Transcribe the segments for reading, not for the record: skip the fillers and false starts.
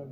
So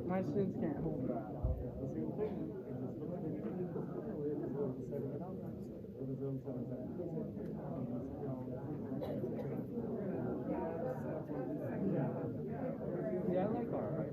my shins can't hold that. Yeah, I like alright.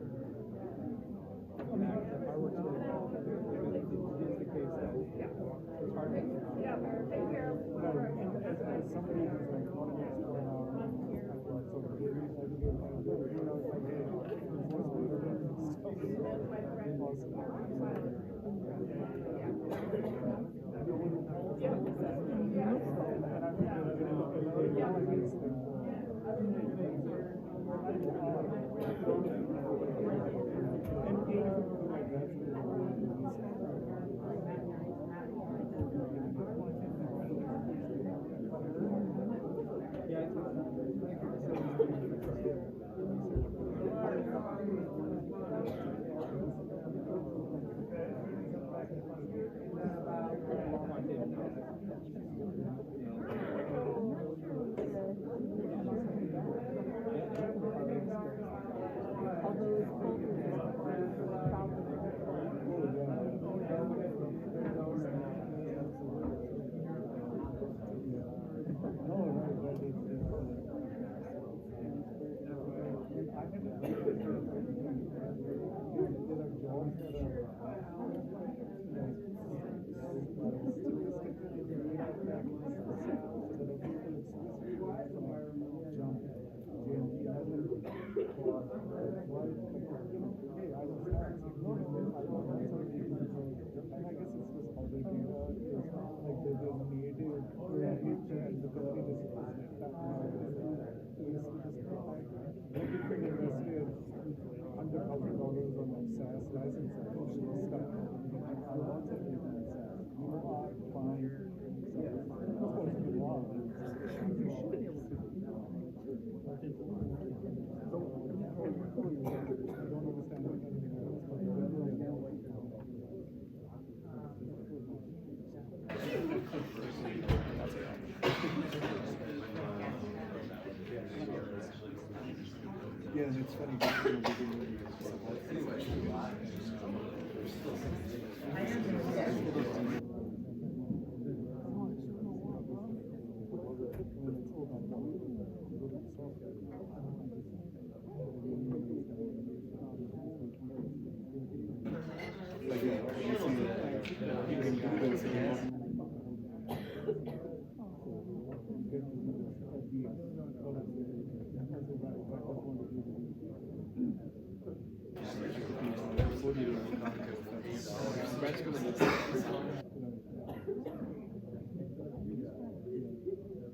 Yeah, and it's funny.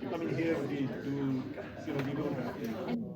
Coming here, we do, we don't have to.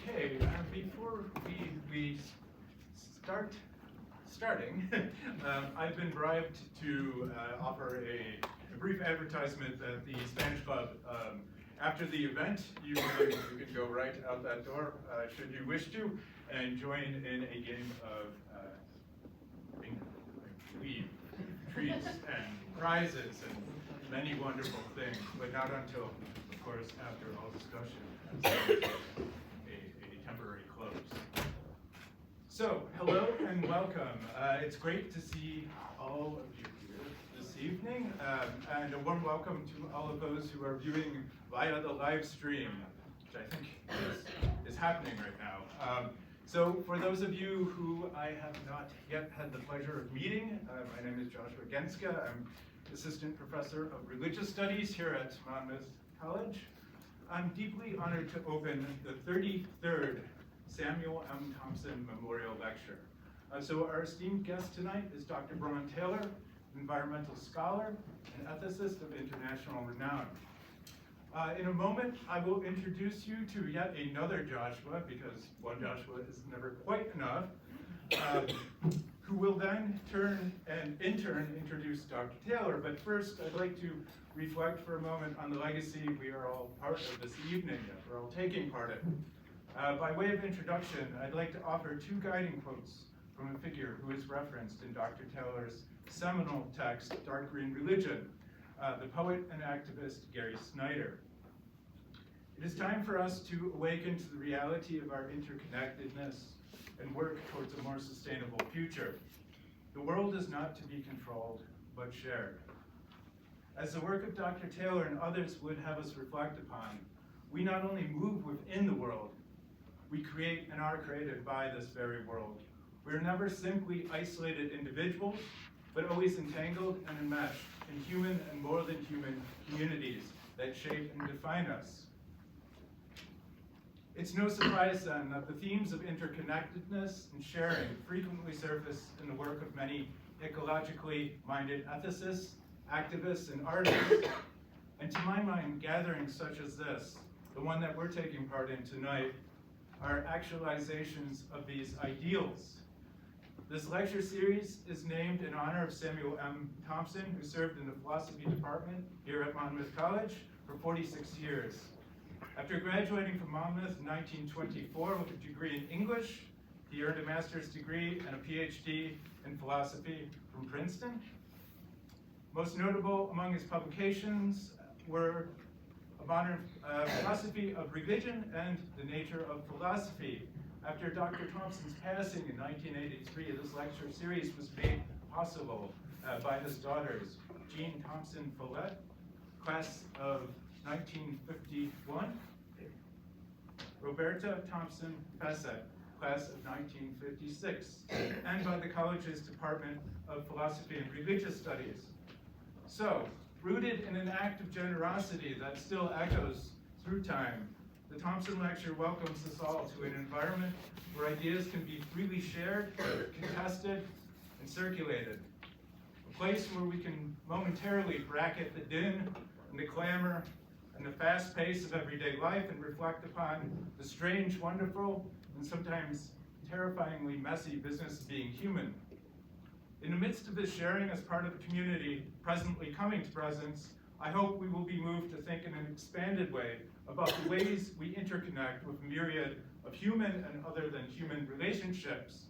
Okay, before we starting, I've been bribed to offer a brief advertisement at the Spanish Club. After the event, you can go right out that door, should you wish to, and join in a game of bingo, I believe, treats and prizes and many wonderful things, but not until, of course, after all discussion. A temporary close. So, hello and welcome. It's great to see all of you here this evening, and a warm welcome to all of those who are viewing via the live stream, which I think is happening right now. So, for those of you who I have not yet had the pleasure of meeting, my name is Joshua Genska. I'm Assistant Professor of Religious Studies here at Monmouth College. I'm deeply honored to open the 33rd Samuel M. Thompson Memorial Lecture. So our esteemed guest tonight is Dr. Braun Taylor, environmental scholar and ethicist of international renown. In a moment, I will introduce you to yet another Joshua, because one Joshua is never quite enough, who will then turn and in turn introduce Dr. Taylor. But first, I'd like to reflect for a moment on the legacy we are all part of this evening, that we're all taking part in. By way of introduction, I'd like to offer two guiding quotes from a figure who is referenced in Dr. Taylor's seminal text, Dark Green Religion, the poet and activist Gary Snyder. It is time for us to awaken to the reality of our interconnectedness and work towards a more sustainable future. The world is not to be controlled, but shared. As the work of Dr. Taylor and others would have us reflect upon, we not only move within the world, we create and are created by this very world. We're never simply isolated individuals, but always entangled and enmeshed in human and more than human communities that shape and define us. It's no surprise then that the themes of interconnectedness and sharing frequently surface in the work of many ecologically minded ethicists, activists, and artists. And to my mind, gatherings such as this, the one that we're taking part in tonight, are actualizations of these ideals. This lecture series is named in honor of Samuel M. Thompson, who served in the philosophy department here at Monmouth College for 46 years. After graduating from Monmouth in 1924 with a degree in English, he earned a master's degree and a PhD in philosophy from Princeton. Most notable among his publications were A Modern Philosophy of Religion and The Nature of Philosophy. After Dr. Thompson's passing in 1983, this lecture series was made possible by his daughters, Jean Thompson Follett, class of 1951, Roberta Thompson Fessett, class of 1956, and by the college's Department of Philosophy and Religious Studies. So, rooted in an act of generosity that still echoes through time, the Thompson Lecture welcomes us all to an environment where ideas can be freely shared, contested, and circulated. A place where we can momentarily bracket the din and the clamor and the fast pace of everyday life and reflect upon the strange, wonderful, and sometimes terrifyingly messy business of being human. In the midst of this sharing as part of a community presently coming to presence, I hope we will be moved to think in an expanded way about the ways we interconnect with a myriad of human and other than human relationships.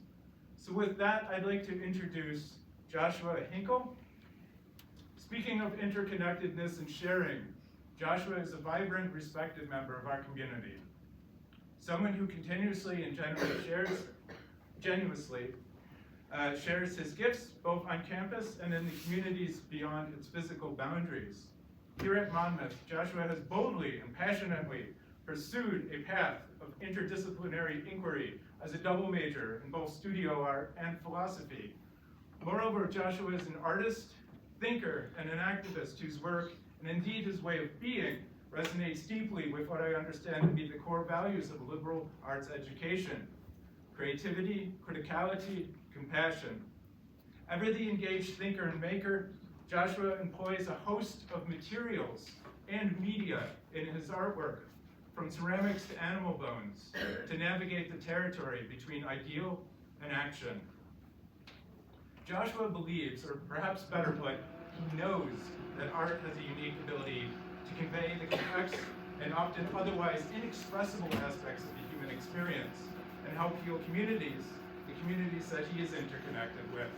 So with that, I'd like to introduce Joshua Hinkle. Speaking of interconnectedness and sharing, Joshua is a vibrant, respected member of our community. Someone who continuously and genuinely shares his gifts both on campus and in the communities beyond its physical boundaries. Here at Monmouth, Joshua has boldly and passionately pursued a path of interdisciplinary inquiry as a double major in both studio art and philosophy. Moreover, Joshua is an artist, thinker, and an activist whose work, and indeed his way of being, resonates deeply with what I understand to be the core values of liberal arts education: creativity, criticality, compassion. Ever the engaged thinker and maker, Joshua employs a host of materials and media in his artwork, from ceramics to animal bones, to navigate the territory between ideal and action. Joshua believes, or perhaps better put, he knows that art has a unique ability to convey the complex and often otherwise inexpressible aspects of the human experience and help heal communities, the communities that he is interconnected with.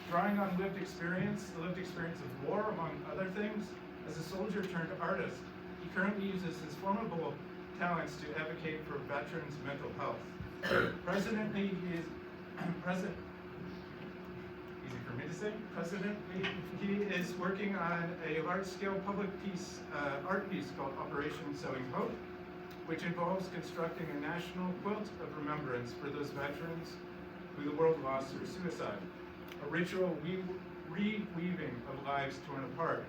Drawing on lived experience, the lived experience of war, among other things, as a soldier turned artist, he currently uses his formidable talents to advocate for veterans' mental health. Presently, he is working on a large-scale public art piece called Operation Sowing Hope, which involves constructing a national quilt of remembrance for those veterans who the world lost through suicide, a ritual reweaving of lives torn apart.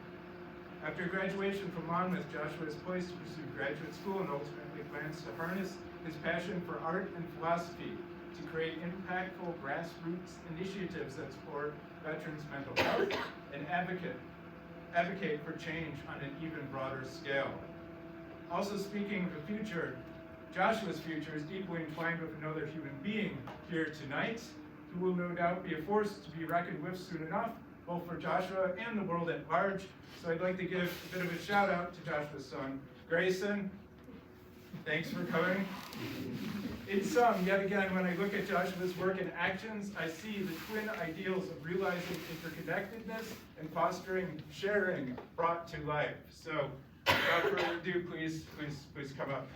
After graduation from Monmouth, Joshua is poised to pursue graduate school and ultimately plans to harness his passion for art and philosophy to create impactful grassroots initiatives that support veterans' mental health and advocate for change on an even broader scale. Also speaking of the future, Joshua's future is deeply entwined with another human being here tonight, who will no doubt be a force to be reckoned with soon enough, both for Joshua and the world at large. So I'd like to give a bit of a shout out to Joshua's son, Grayson. Thanks for coming. In sum, yet again, when I look at Joshua's work and actions, I see the twin ideals of realizing interconnectedness and fostering sharing brought to life. So, without further ado, please come up.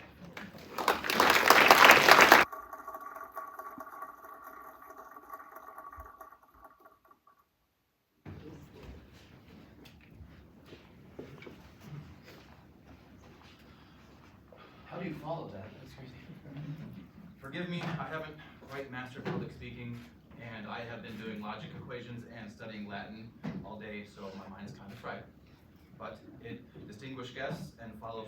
How do you follow that? That's crazy. Forgive me, I haven't quite mastered public speaking, and I have been doing logic equations and studying Latin all day, so my mind's kind of fried. But distinguished guests and fellow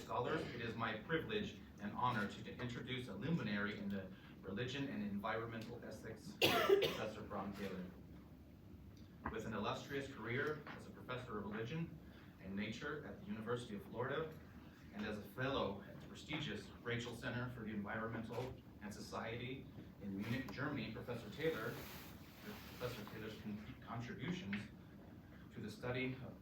scholars, it is my privilege and honor to introduce a luminary in the religion and environmental ethics, Professor Bron Taylor. With an illustrious career as a professor of religion and nature at the University of Florida, and as a fellow at the prestigious Rachel Center for the Environmental and Society in Munich, Germany, Professor Taylor's contributions to the study of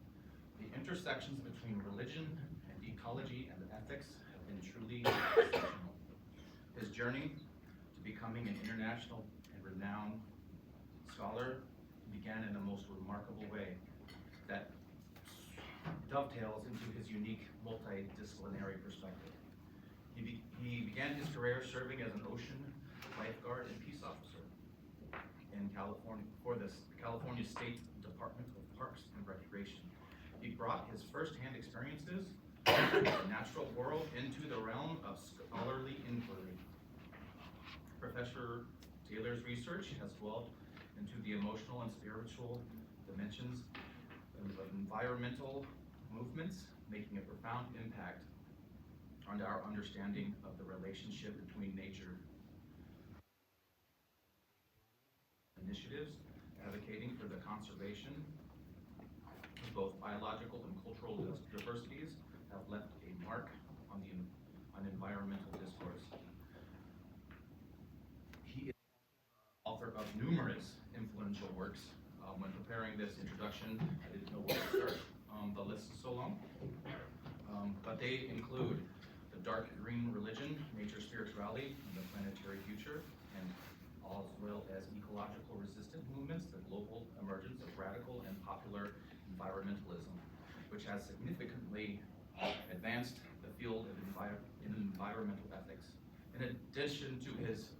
the intersections between religion and ecology and ethics have been truly exceptional. His journey to becoming an international and renowned scholar began in a most remarkable way that dovetails into his unique multidisciplinary perspective. He began his career serving as an ocean lifeguard and peace officer in California for the California State Department of Parks and Recreation. He brought his firsthand experiences in the natural world into the realm of scholarly inquiry. Professor Taylor's research has dwelled into the emotional and spiritual dimensions of environmental movements, making a profound impact on our understanding of the relationship between nature. Initiatives advocating for the conservation of both biological and cultural diversities have left a mark on environmental discourse. He is author of numerous influential works. When preparing this introduction, I didn't know where to start. The list is so long. But they include The Dark Green Religion, Nature Spirituality, and the Planetary Future, and as well as Ecological Resistant Movements, the Global Emergence of Radical and Popular Environmentalism, which has significantly advanced the field of environmental ethics. In addition to his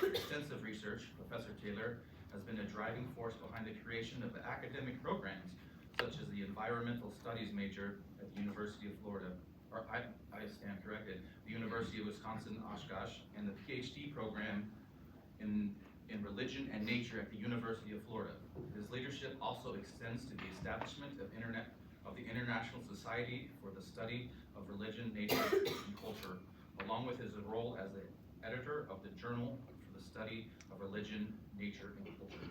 extensive research, Professor Taylor has been a driving force behind the creation of academic programs such as the Environmental Studies major at the University of Florida, or I stand corrected, the University of Wisconsin-Oshkosh, and the PhD program in religion and nature at the University of Florida. His leadership also extends to the establishment of the International Society for the Study of Religion, Nature, and Culture, along with his role as the editor of the Journal for the Study of Religion, Nature, and Culture.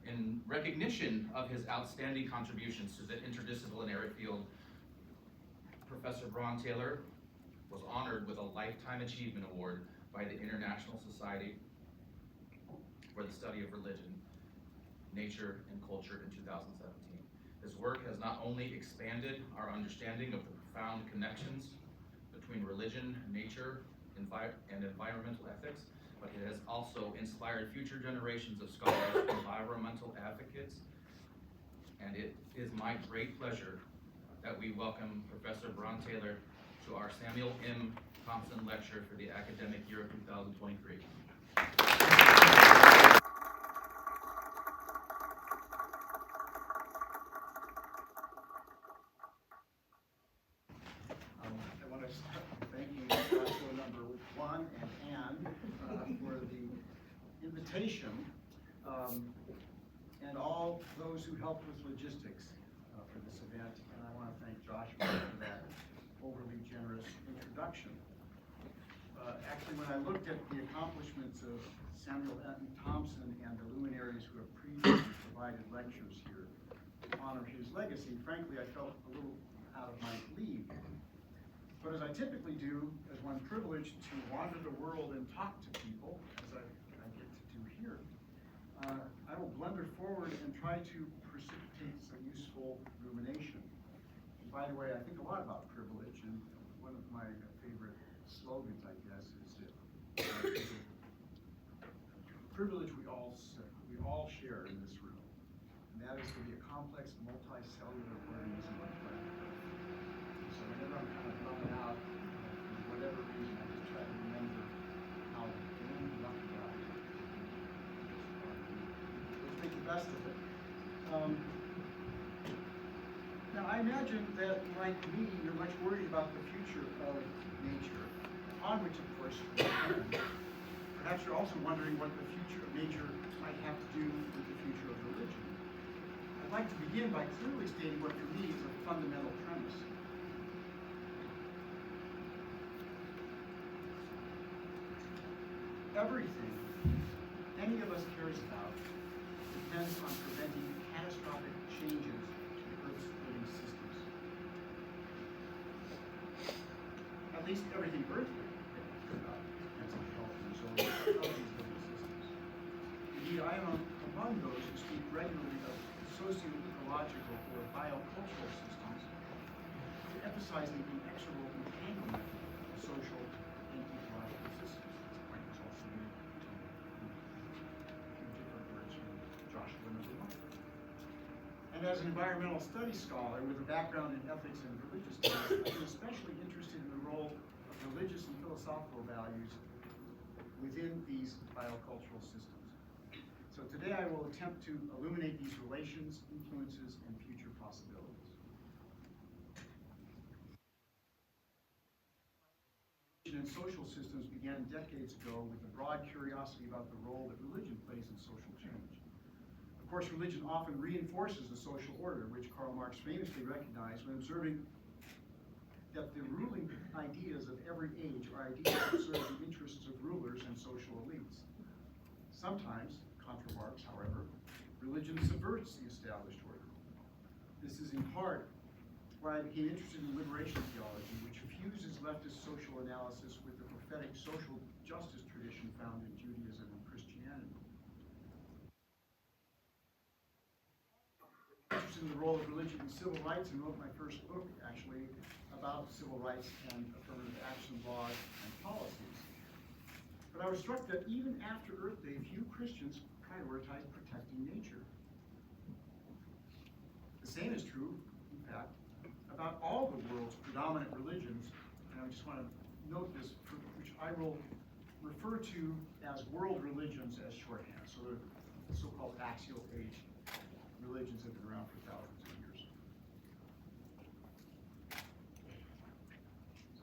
In recognition of his outstanding contributions to the interdisciplinary field, Professor Bron Taylor was honored with a Lifetime Achievement Award by the International Society for the Study of Religion, Nature, and Culture in 2017. His work has not only expanded our understanding of the profound connections between religion, nature, and environmental ethics, but it has also inspired future generations of scholars, environmental advocates, and it is my great pleasure that we welcome Professor Bron Taylor to our Samuel M. Thompson Lecture for the academic year of 2023. I want to start thanking Joshua number 1 and Ann for the invitation, and all those who helped with logistics for this event. And I want to thank Joshua for that overly generous introduction. Actually, when I looked at the accomplishments of Samuel M. Thompson and the luminaries who have previously provided lectures here to honor his legacy, frankly, I felt a little out of my league. But as I typically do, as one privileged to wander the world and talk to people, as I get to do here, I will blunder forward and try to precipitate some useful rumination. And by the way, I think a lot about privilege, and one of my favorite slogans, I guess, is that privilege we all share in this room, and that is to be a complex, multicellular organism like planet Earth. So whenever I'm kind of bumming out, for whatever reason, I just try to remember how damn lucky I am. Let's make the best of it. Now, I imagine that, like me, you're much worried about the future of nature, on which, of course, we depend. Perhaps you're also wondering what the future of nature might have to do with the future of religion. I'd like to begin by clearly stating what for me is a fundamental premise. everything any of us cares about depends on preventing catastrophic changes to the Earth's living systems. At least everything earthly depends on health and resilience of these living systems. Indeed, I am among those who speak regularly of socio-ecological or biocultural systems, emphasizing the inexorable entanglement of social and ecological systems. This point was also made a few different words from Joshua #1. And as an environmental studies scholar with a background in ethics and religious studies, I've been especially interested in the role of religious and philosophical values within these biocultural systems. So today I will attempt to illuminate these relations, influences, and future possibilities. And social systems began decades ago with a broad curiosity about the role that religion plays in social change. Of course, religion often reinforces the social order, which Karl Marx famously recognized when observing that the ruling ideas of every age are ideas that serve the interests of rulers and social elites. Sometimes, contra Marx, however, religion subverts the established order. This is in part why I became interested in liberation theology, which fuses leftist social analysis with the prophetic social justice tradition found in Judaism and Christianity. I'm interested in the role of religion in civil rights and wrote my first book, actually, about civil rights and affirmative action laws and policies. But I was struck that even after Earth Day, few Christians prioritize protecting nature. The same is true, in fact, about all the world's predominant religions, and I just want to note this, which I will refer to as world religions as shorthand. So the so-called axial age religions have been around for thousands of years.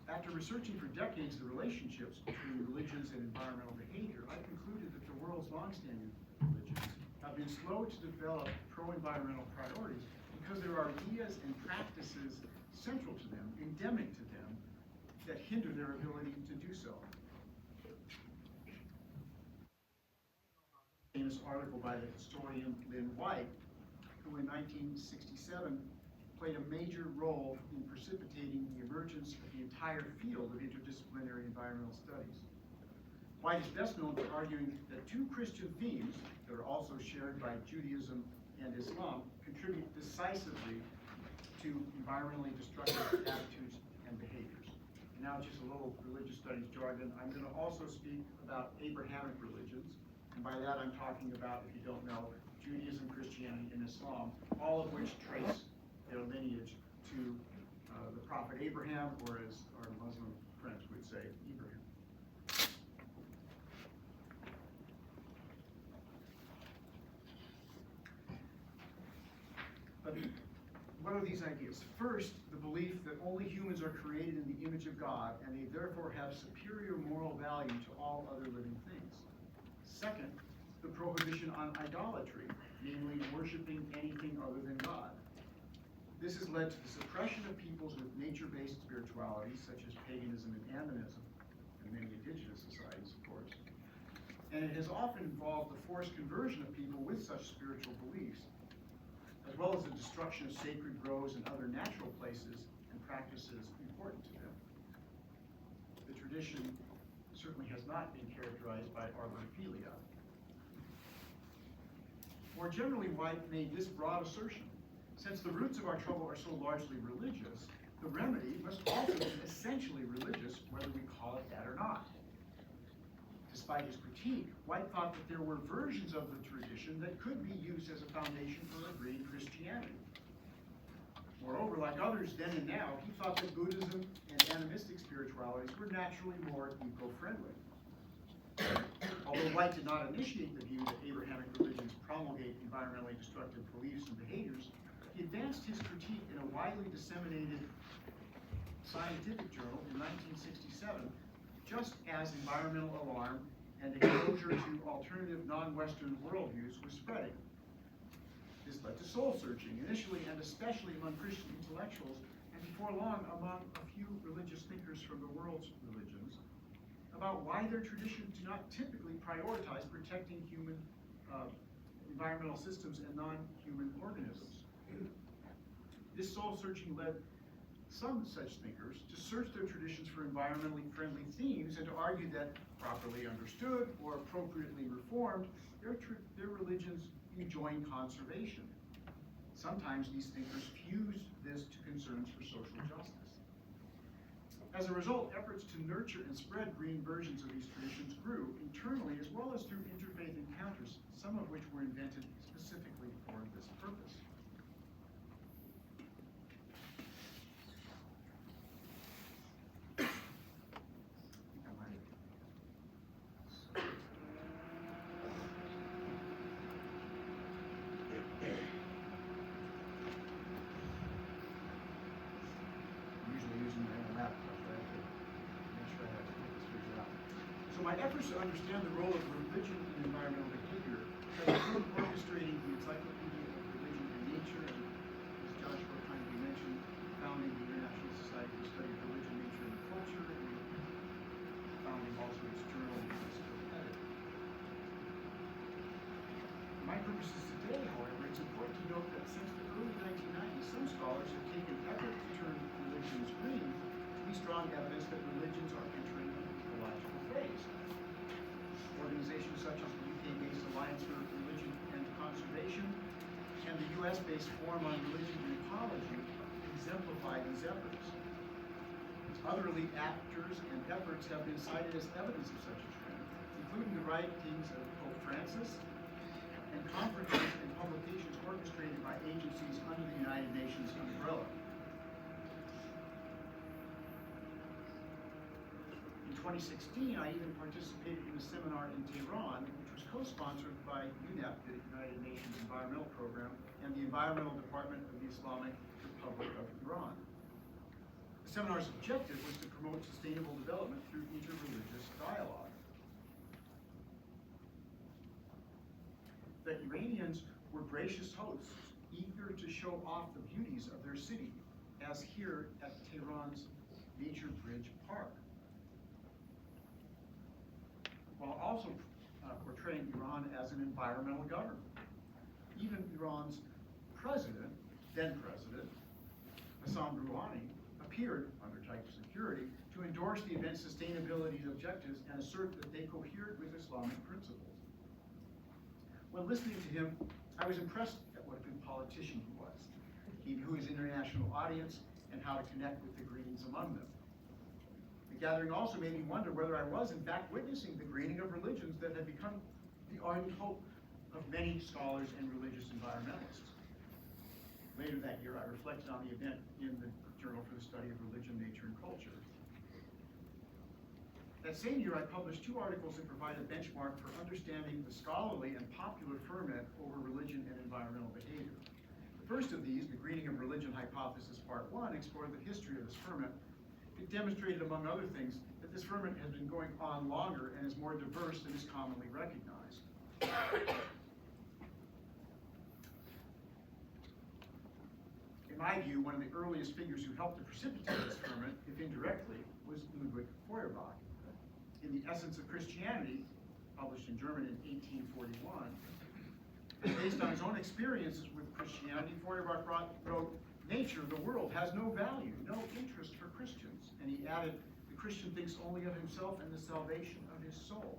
After researching for decades the relationships between religions and environmental behavior, I concluded that the world's longstanding religions have been slow to develop pro-environmental priorities because there are ideas and practices central to them, endemic to them, that hinder their ability to do so. A famous article by the historian Lynn White, who in 1967 played a major role in precipitating the emergence of the entire field of interdisciplinary environmental studies. White is best known for arguing that two Christian themes that are also shared by Judaism and Islam contribute decisively to environmentally destructive attitudes and behaviors. And now just a little religious studies jargon. I'm going to also speak about Abrahamic religions, and by that I'm talking about, if you don't know, Judaism, Christianity, and Islam, all of which trace their lineage to the prophet Abraham, or as our Muslim friends would say, Ibrahim. But what are these ideas? First, the belief that only humans are created in the image of God, and they therefore have superior moral value to all other living things. Second, the prohibition on idolatry, namely worshiping anything other than God. This has led to the suppression of peoples with nature-based spiritualities, such as paganism and animism, and many indigenous societies, of course. And it has often involved the forced conversion of people with such spiritual beliefs, as well as the destruction of sacred groves and other natural places and practices important to them. The tradition certainly has not been characterized by arbophilia. More generally, White made this broad assertion: since the roots of our trouble are so largely religious, the remedy must also be essentially religious, whether we call it that or not. Despite his critique, White thought that there were versions of the tradition that could be used as a foundation for a green Christianity. Moreover, like others then and now, he thought that Buddhism and animistic spiritualities were naturally more eco-friendly. Although White did not initiate the view that Abrahamic religions promulgate environmentally destructive beliefs and behaviors, he advanced his critique in a widely disseminated scientific journal in 1967, just as environmental alarm and exposure to alternative non-Western worldviews was spreading. This led to soul searching, initially and especially among Christian intellectuals, and before long among a few religious thinkers from the world's religions. about why their traditions do not typically prioritize protecting human environmental systems and non-human organisms. This soul-searching led some such thinkers to search their traditions for environmentally friendly themes and to argue that, properly understood or appropriately reformed, their religions enjoin conservation. Sometimes these thinkers fuse this to concerns for social justice. As a result, efforts to nurture and spread green versions of these traditions grew internally as well as through interfaith encounters, some of which were invented specifically for this purpose. My efforts to understand the role of religion in environmental behavior have included orchestrating the Encyclopedia of Religion and Nature, and as Joshua kindly mentioned, founding the International Society for the Study of Religion, Nature, and Culture, and founding also its journal, which I still edit. For my purposes today, however, it's important to note that since the early 1990s, some scholars have taken effort to turn religions green to be strong evidence that religions are entering an ecological phase. Organizations such as the UK-based Alliance for Religion and Conservation and the US-based Forum on Religion and Ecology exemplify these efforts. Other elite actors and efforts have been cited as evidence of such a trend, including the writings of Pope Francis and conferences and publications orchestrated by agencies under the United Nations umbrella. In 2016, I even participated in a seminar in Tehran, which was co-sponsored by UNEP, the United Nations Environmental Program, and the Environmental Department of the Islamic Republic of Iran. The seminar's objective was to promote sustainable development through interreligious dialogue. The Iranians were gracious hosts, eager to show off the beauties of their city, as here at Tehran's Nature Bridge Park, while also portraying Iran as an environmental government. Even Iran's president, then president, Hassan Rouhani, appeared, under tight security, to endorse the event's sustainability objectives and assert that they cohered with Islamic principles. When listening to him, I was impressed at what a good politician he was. He knew his international audience and how to connect with the Greens among them. The gathering also made me wonder whether I was, in fact, witnessing the greening of religions that had become the ardent hope of many scholars and religious environmentalists. Later that year, I reflected on the event in the Journal for the Study of Religion, Nature, and Culture. That same year, I published 2 articles that provide a benchmark for understanding the scholarly and popular ferment over religion and environmental behavior. The first of these, the Greening of Religion Hypothesis Part 1, explored the history of this ferment. It demonstrated, among other things, that this ferment has been going on longer and is more diverse than is commonly recognized. In my view, one of the earliest figures who helped to precipitate this ferment, if indirectly, was Ludwig Feuerbach. In The Essence of Christianity, published in German in 1841, and based on his own experiences with Christianity, Feuerbach wrote, "Nature, the world, has no value, no interest for Christians." And he added, "The Christian thinks only of himself and the salvation of his soul."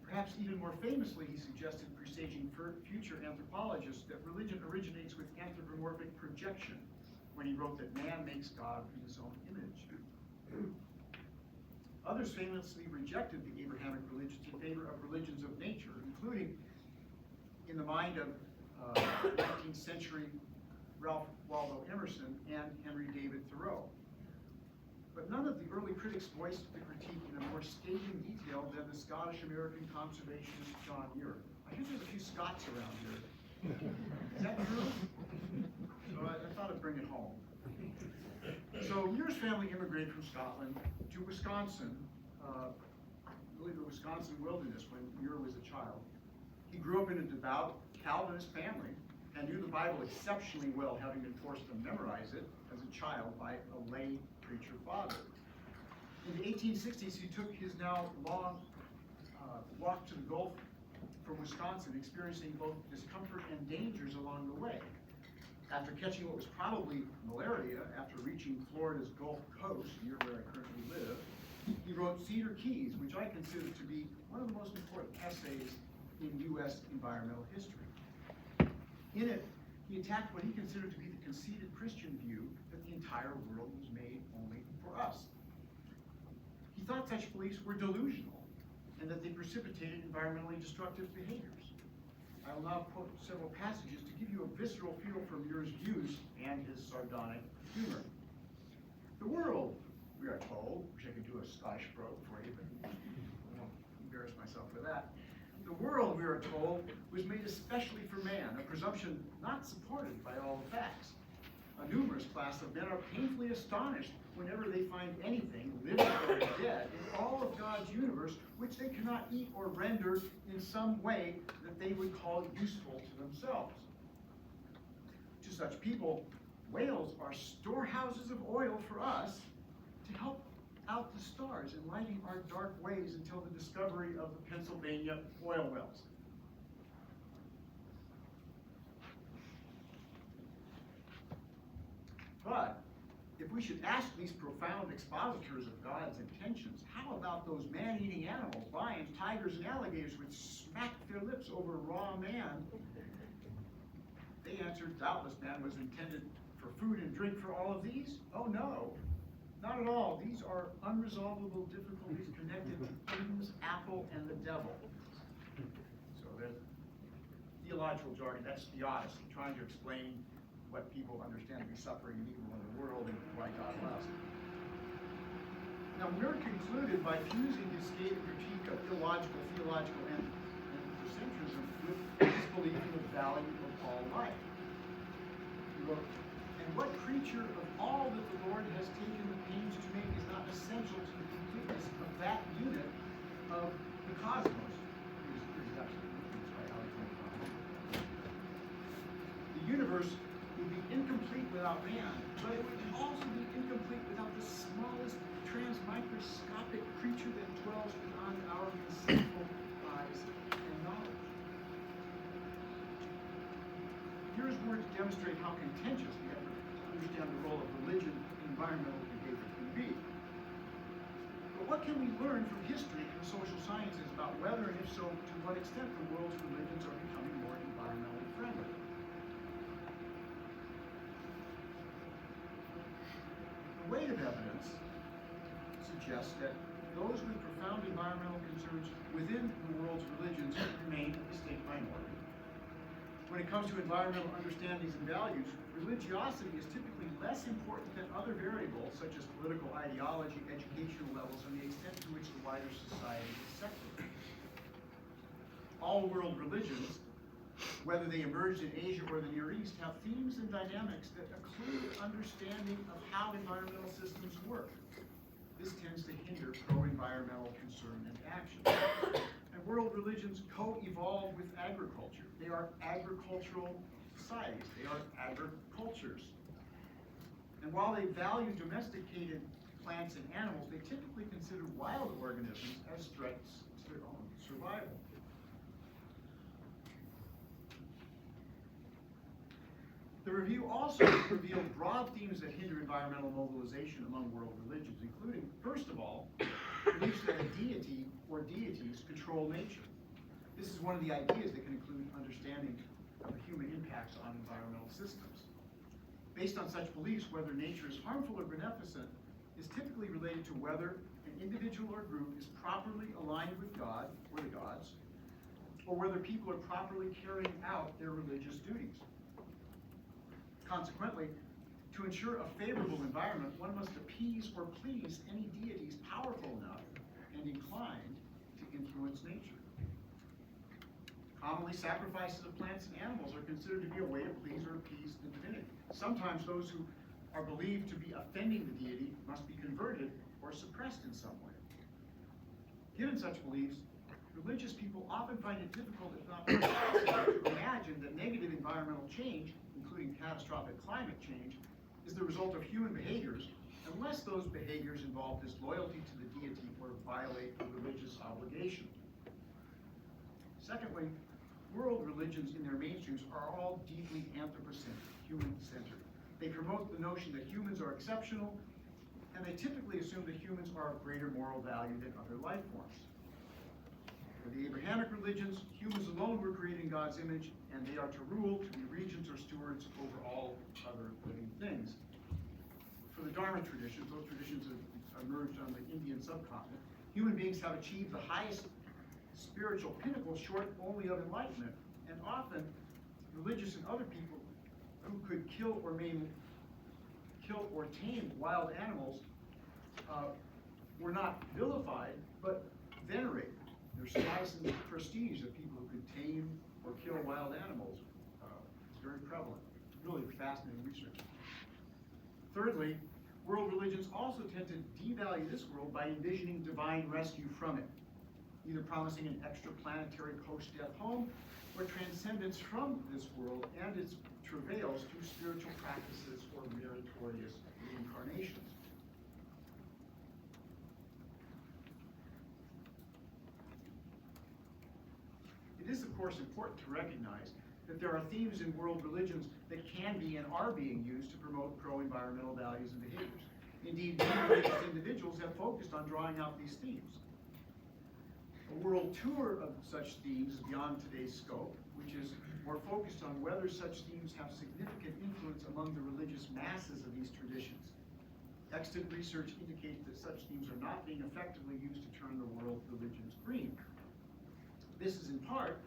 Perhaps even more famously, he suggested, presaging future anthropologists, that religion originates with anthropomorphic projection, when he wrote that man makes God in his own image. Others famously rejected the Abrahamic religions in favor of religions of nature, including, in the mind of 19th century Ralph Waldo Emerson and Henry David Thoreau. But none of the early critics voiced the critique in a more scathing detail than the Scottish-American conservationist John Muir. I think there's a few Scots around here. Is that true? So I thought I'd bring it home. So Muir's family immigrated from Scotland to Wisconsin, really the Wisconsin wilderness, when Muir was a child. He grew up in a devout Calvinist family and knew the Bible exceptionally well, having been forced to memorize it as a child by a lay preacher father. In the 1860s, he took his now long walk to the Gulf from Wisconsin, experiencing both discomfort and dangers along the way. After catching what was probably malaria after reaching Florida's Gulf Coast, near where I currently live, he wrote Cedar Keys, which I consider to be one of the most important essays in U.S. environmental history. In it, he attacked what he considered to be the conceited Christian view that the entire world was made only for us. He thought such beliefs were delusional and that they precipitated environmentally destructive behaviors. I will now quote several passages to give you a visceral feel for Muir's views and his sardonic humor. The world, we are told, wish I could do a Scottish brogue for you, but I won't embarrass myself with that. The world, we are told, was made especially for man, a presumption not supported by all the facts. A numerous class of men are painfully astonished whenever they find anything, living or dead, in all of God's universe, which they cannot eat or render in some way that they would call useful to themselves. To such people, whales are storehouses of oil for us to help out the stars in lighting our dark ways until the discovery of the Pennsylvania oil wells. But if we should ask these profound expositors of God's intentions, how about those man-eating animals, lions, tigers, and alligators, which smack their lips over raw man? They answered, doubtless man was intended for food and drink for all of these? Oh no, not at all. These are unresolvable difficulties connected to Eden's apple and the devil. So there's theological jargon, that's theodicy, trying to explain what people understand to be suffering and evil in the world and why God allows it. Now, Muir concluded by fusing his scathing critique of illogical, theological, and anthropocentrism with his belief in the value of all life. He wrote, and what creature of all that the Lord has taken the pains to make is not essential to the completeness of that unit of the cosmos? The universe would be incomplete without man, but it would also be incomplete without the smallest transmicroscopic creature that dwells beyond our conceptual eyes and knowledge. Here is word to demonstrate how contentious the effort to understand the role of religion in environmental behavior can be. But what can we learn from history and the social sciences about whether, and if so, to what extent the world's religions are becoming more environmentally friendly? The weight of evidence suggests that those with profound environmental concerns within the world's religions remain a distinct minority. When it comes to environmental understandings and values, religiosity is typically less important than other variables such as political ideology, educational levels, and the extent to which the wider society is secular. All world religions, whether they emerged in Asia or the Near East, have themes and dynamics that occlude understanding of how environmental systems work. This tends to hinder pro-environmental concern and action. And world religions co-evolve with agriculture. They are agricultural societies. They are agricultures. And while they value domesticated plants and animals, they typically consider wild organisms as threats to their own survival. The review also revealed broad themes that hinder environmental mobilization among world religions, including, first of all, beliefs that a deity or deities control nature. This is one of the ideas that can include understanding of the human impacts on environmental systems. Based on such beliefs, whether nature is harmful or beneficent is typically related to whether an individual or group is properly aligned with God or the gods, or whether people are properly carrying out their religious duties. Consequently, to ensure a favorable environment, one must appease or please any deities powerful enough and inclined to influence nature. Commonly, sacrifices of plants and animals are considered to be a way to please or appease the divinity. Sometimes those who are believed to be offending the deity must be converted or suppressed in some way. Given such beliefs, religious people often find it difficult, if not impossible, to imagine that negative environmental change, including catastrophic climate change, is the result of human behaviors unless those behaviors involve disloyalty to the deity or violate a religious obligation. Secondly, world religions in their mainstreams are all deeply anthropocentric, human-centered. They promote the notion that humans are exceptional, and they typically assume that humans are of greater moral value than other life forms. For the Abrahamic religions, humans alone were created in God's image, and they are to rule, to be regents or stewards over all other living things. For the Dharma traditions, those traditions have emerged on the Indian subcontinent, human beings have achieved the highest spiritual pinnacle short only of enlightenment, and often religious and other people who could kill or tame wild animals were not vilified, but venerated. There's status and prestige of people who could tame or kill wild animals. It's very prevalent. Really fascinating research. Thirdly, world religions also tend to devalue this world by envisioning divine rescue from it, either promising an extraplanetary post-death home or transcendence from this world and its travails through spiritual practices or meritorious reincarnations. It is, of course, important to recognize that there are themes in world religions that can be and are being used to promote pro-environmental values and behaviors. Indeed, many religious individuals have focused on drawing out these themes. A world tour of such themes is beyond today's scope, which is more focused on whether such themes have significant influence among the religious masses of these traditions. Extant research indicates that such themes are not being effectively used to turn the world religions green. This is in part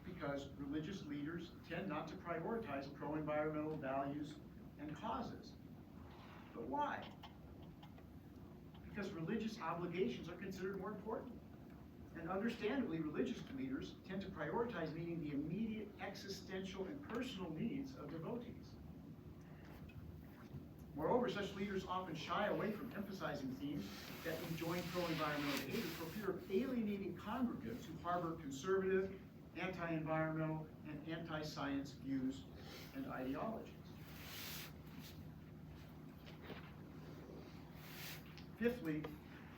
because religious leaders tend not to prioritize pro-environmental values and causes. But why? Because religious obligations are considered more important. And understandably, religious leaders tend to prioritize meeting the immediate existential and personal needs of devotees. Moreover, such leaders often shy away from emphasizing themes that enjoin pro-environmental behavior for fear of alienating congregants who harbor conservative, anti-environmental, and anti-science views and ideologies. Fifthly,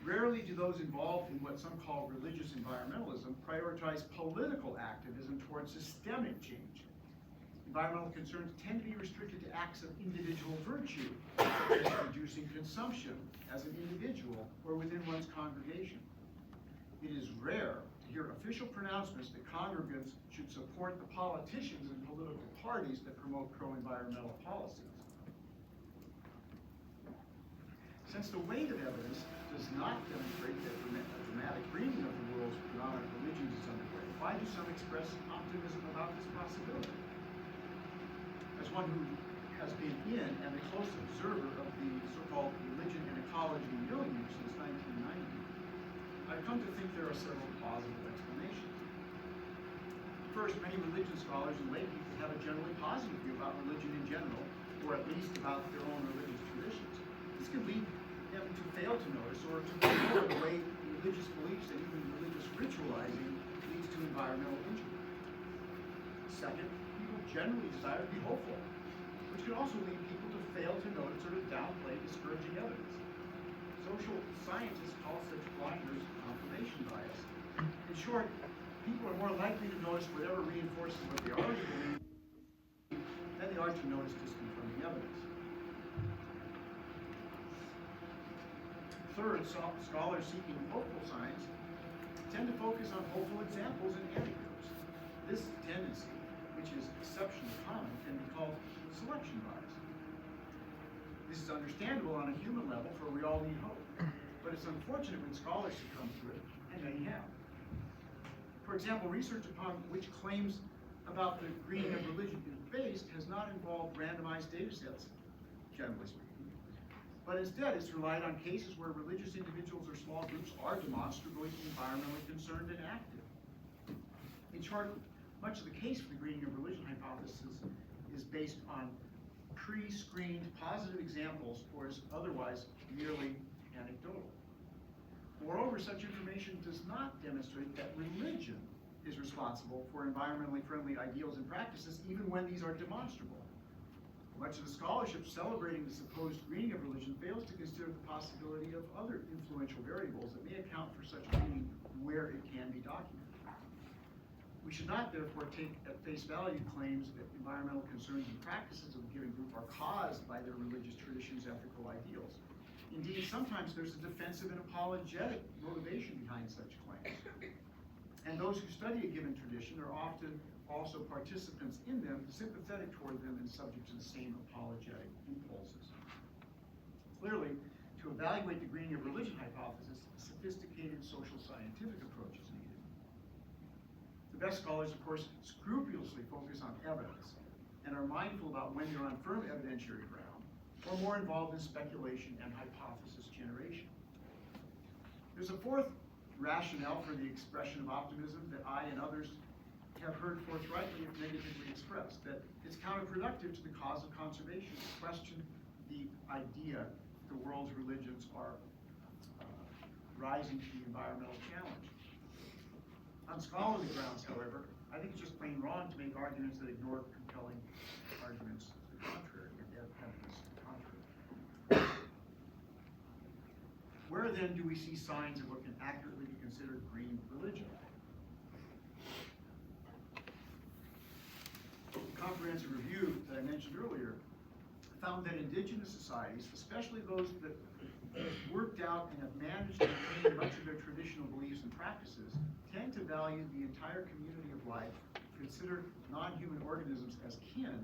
rarely do those involved in what some call religious environmentalism prioritize political activism towards systemic change. Environmental concerns tend to be restricted to acts of individual virtue, such as reducing consumption as an individual or within one's congregation. It is rare to hear official pronouncements that congregants should support the politicians and political parties that promote pro-environmental policies. Since the weight of evidence does not demonstrate that a dramatic greening of the world's predominant religions is underway, why do some express optimism about this possibility? As one who has been in and a close observer of the so-called religion and ecology milieu since 1990, I've come to think there are several plausible explanations. First, many religion scholars and lay people have a generally positive view about religion in general, or at least about their own religious traditions. This can lead them to fail to notice or to ignore the way religious beliefs and even religious ritualizing leads to environmental injury. Second, people generally desire to be hopeful, which can also lead people to fail to notice or to downplay discouraging evidence. Social scientists call such blinders confirmation bias. In short, people are more likely to notice whatever reinforces what they already believe than they are to notice disconfirming evidence. Third, scholars seeking hopeful signs tend to focus on hopeful examples and anecdotes. This tendency, which is exceptionally common, can be called selection bias. This is understandable on a human level, for we all need hope. But it's unfortunate when scholars succumb to it, and many have. For example, research upon which claims about the greening of religion is based has not involved randomized data sets, generally speaking. But instead, it's relied on cases where religious individuals or small groups are demonstrably environmentally concerned and active. In short, much of the case for the greening of religion hypothesis is based on pre-screened positive examples or is otherwise merely anecdotal. Moreover, such information does not demonstrate that religion is responsible for environmentally friendly ideals and practices, even when these are demonstrable. Much of the scholarship celebrating the supposed greening of religion fails to consider the possibility of other influential variables that may account for such greening where it can be documented. We should not, therefore, take at face value claims that environmental concerns and practices of a given group are caused by their religious traditions, ethical ideals. Indeed, sometimes there's a defensive and apologetic motivation behind such claims. And those who study a given tradition are often also participants in them, sympathetic toward them, and subject to the same apologetic impulses. Clearly, to evaluate the greening of religion hypothesis, a sophisticated social scientific approach is needed. The best scholars, of course, scrupulously focus on evidence and are mindful about when they're on firm evidentiary ground or more involved in speculation and hypothesis generation. There's a fourth rationale for the expression of optimism that I and others have heard forthrightly if negatively expressed, that it's counterproductive to the cause of conservation to question the idea that the world's religions are rising to the environmental challenge. On scholarly grounds, however, I think it's just plain wrong to make arguments that ignore compelling arguments to the contrary, or evidence to the contrary. Where then do we see signs of what can accurately be considered green religion? The comprehensive review that I mentioned earlier found that indigenous societies, especially those that worked out and have managed to retain much of their traditional beliefs and practices, tend to value the entire community of life, consider non-human organisms as kin,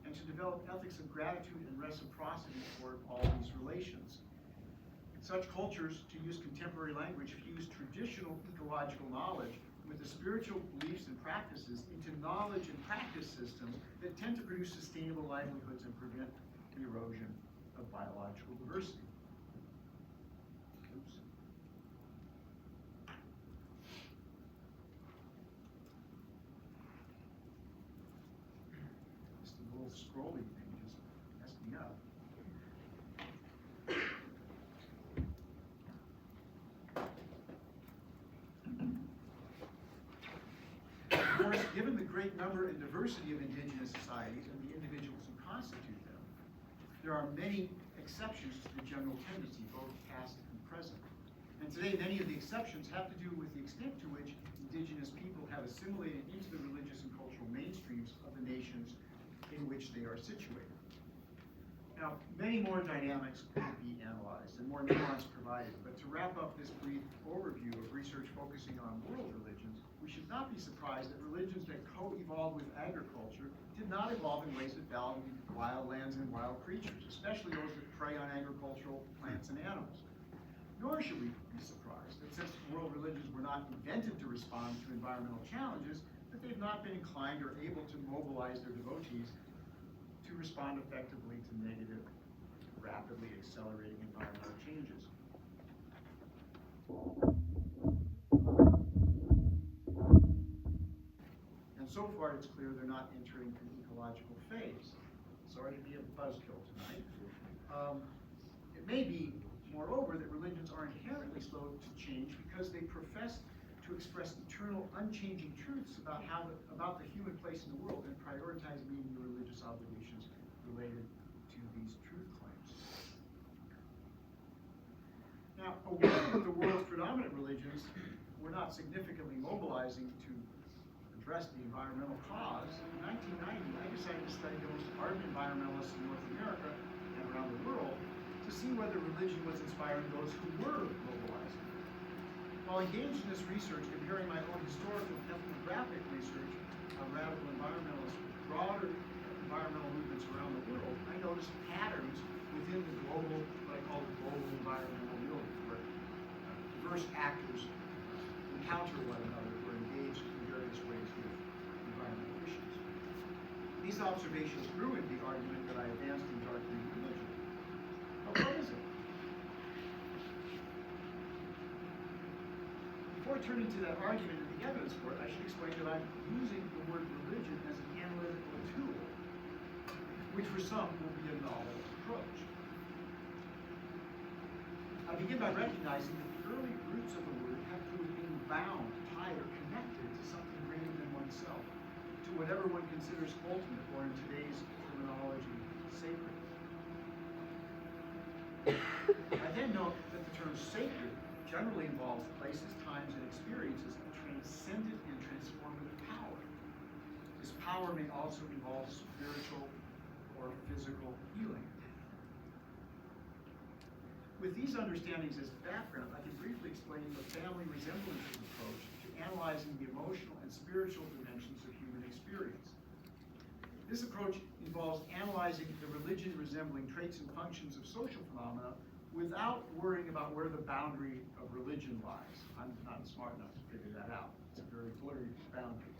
and to develop ethics of gratitude and reciprocity toward all these relations. Such cultures, to use contemporary language, fuse traditional ecological knowledge with the spiritual beliefs and practices into knowledge and practice systems that tend to produce sustainable livelihoods and prevent the erosion of biological diversity. Oops. Just a little scrolling thing just messed me up. Of course, given the great number and diversity of indigenous societies and the individuals who constitute them, there are many exceptions to the general tendency, both past and present. And today, many of the exceptions have to do with the extent to which indigenous people have assimilated into the religious and cultural mainstreams of the nations in which they are situated. Now, many more dynamics could be analyzed and more nuance provided, but to wrap up this brief overview of research focusing on world religions, we should not be surprised that religions that co-evolved with agriculture did not evolve in ways that valued wild lands and wild creatures, especially those that prey on agricultural plants and animals. Nor should we be surprised that since world religions were not invented to respond to environmental challenges, that they've not been inclined or able to mobilize their devotees to respond effectively to negative, rapidly accelerating environmental changes. And so far, it's clear they're not entering an ecological phase. Sorry to be a buzzkill tonight. It may be, moreover, that religions are inherently slow to change because they profess to express eternal, unchanging truths about the human place in the world and prioritize meeting the religious obligations related to these truth claims. Now, aware that the world's predominant religions were not significantly mobilizing to address the environmental cause, in 1990, I decided to study the most ardent environmentalists in North America and around the world to see whether religion was inspiring those who were mobilizing. While engaged in this research, comparing my own historical ethnographic research on radical environmentalists with broader environmental movements around the world, I noticed patterns within the global, what I call the global environmental milieu, where diverse actors encounter one another or engage in various ways with environmental issues. These observations grew into the argument that I advanced in Dark Green Religion. But what is it? Before turning to that argument and the evidence for it, I should explain that I'm using the word religion as an analytical tool, which for some will be a novel approach. I begin by recognizing that the early roots of the word have to do with being bound, tied, or connected to something greater than oneself, to whatever one considers ultimate, or in today's terminology, sacred. I then note that the term sacred generally involves places, times, and experiences of transcendent and transformative power. This power may also involve spiritual or physical healing. With these understandings as background, I can briefly explain the family resemblances approach to analyzing the emotional and spiritual dimensions of human experience. This approach involves analyzing the religion-resembling traits and functions of social phenomena without worrying about where the boundary of religion lies. I'm not smart enough to figure that out. It's a very blurry boundary.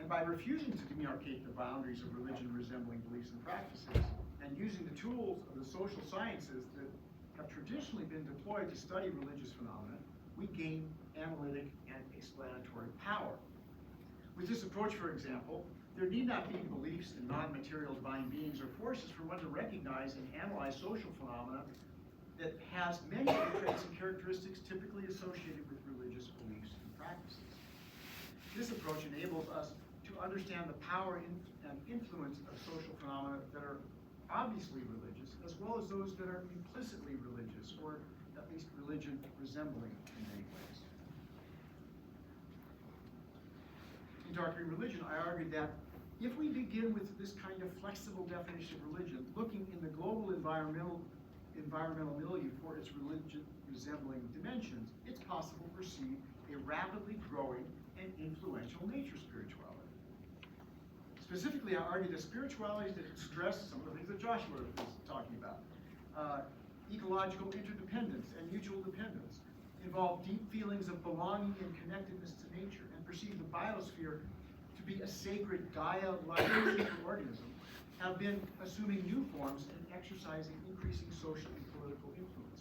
And by refusing to demarcate the boundaries of religion-resembling beliefs and practices, and using the tools of the social sciences that have traditionally been deployed to study religious phenomena, we gain analytic and explanatory power. With this approach, for example, there need not be beliefs in non-material divine beings or forces for one to recognize and analyze social phenomena that has many of the traits and characteristics typically associated with religious beliefs and practices. This approach enables us to understand the power and influence of social phenomena that are obviously religious, as well as those that are implicitly religious, or at least religion resembling in many ways. In Darkening Religion, I argued that if we begin with this kind of flexible definition of religion, looking in the global environmental milieu for its religion-resembling dimensions, it's possible to perceive a rapidly growing and influential nature spirituality. Specifically, I argue that spiritualities that stress some of the things that Joshua is talking about, ecological interdependence and mutual dependence, involve deep feelings of belonging and connectedness to nature, and perceive the biosphere to be a sacred Gaia-like organism, have been assuming new forms and exercising increasing social and political influence.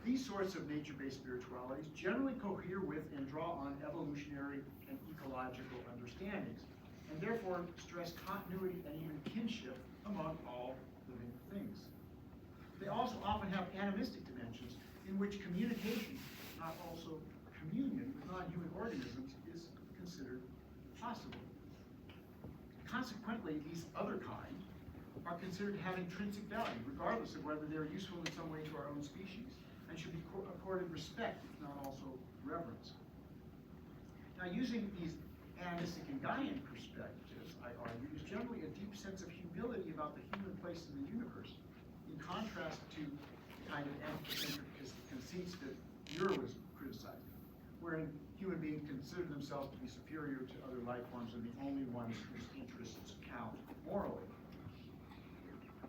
These sorts of nature-based spiritualities generally cohere with and draw on evolutionary and ecological understandings, and therefore stress continuity and even kinship among all living things. They also often have animistic dimensions in which communication, not also communion with non-human organisms, is considered possible. Consequently, these other kinds are considered to have intrinsic value, regardless of whether they're useful in some way to our own species, and should be accorded respect, if not also reverence. Now, using these animistic and Gaian perspectives, I argue, is generally a deep sense of humility about the human place in the universe, in contrast to the kind of anthropocentric conceits that Muir was criticizing, wherein human beings consider themselves to be superior to other life forms and the only ones whose interests count morally.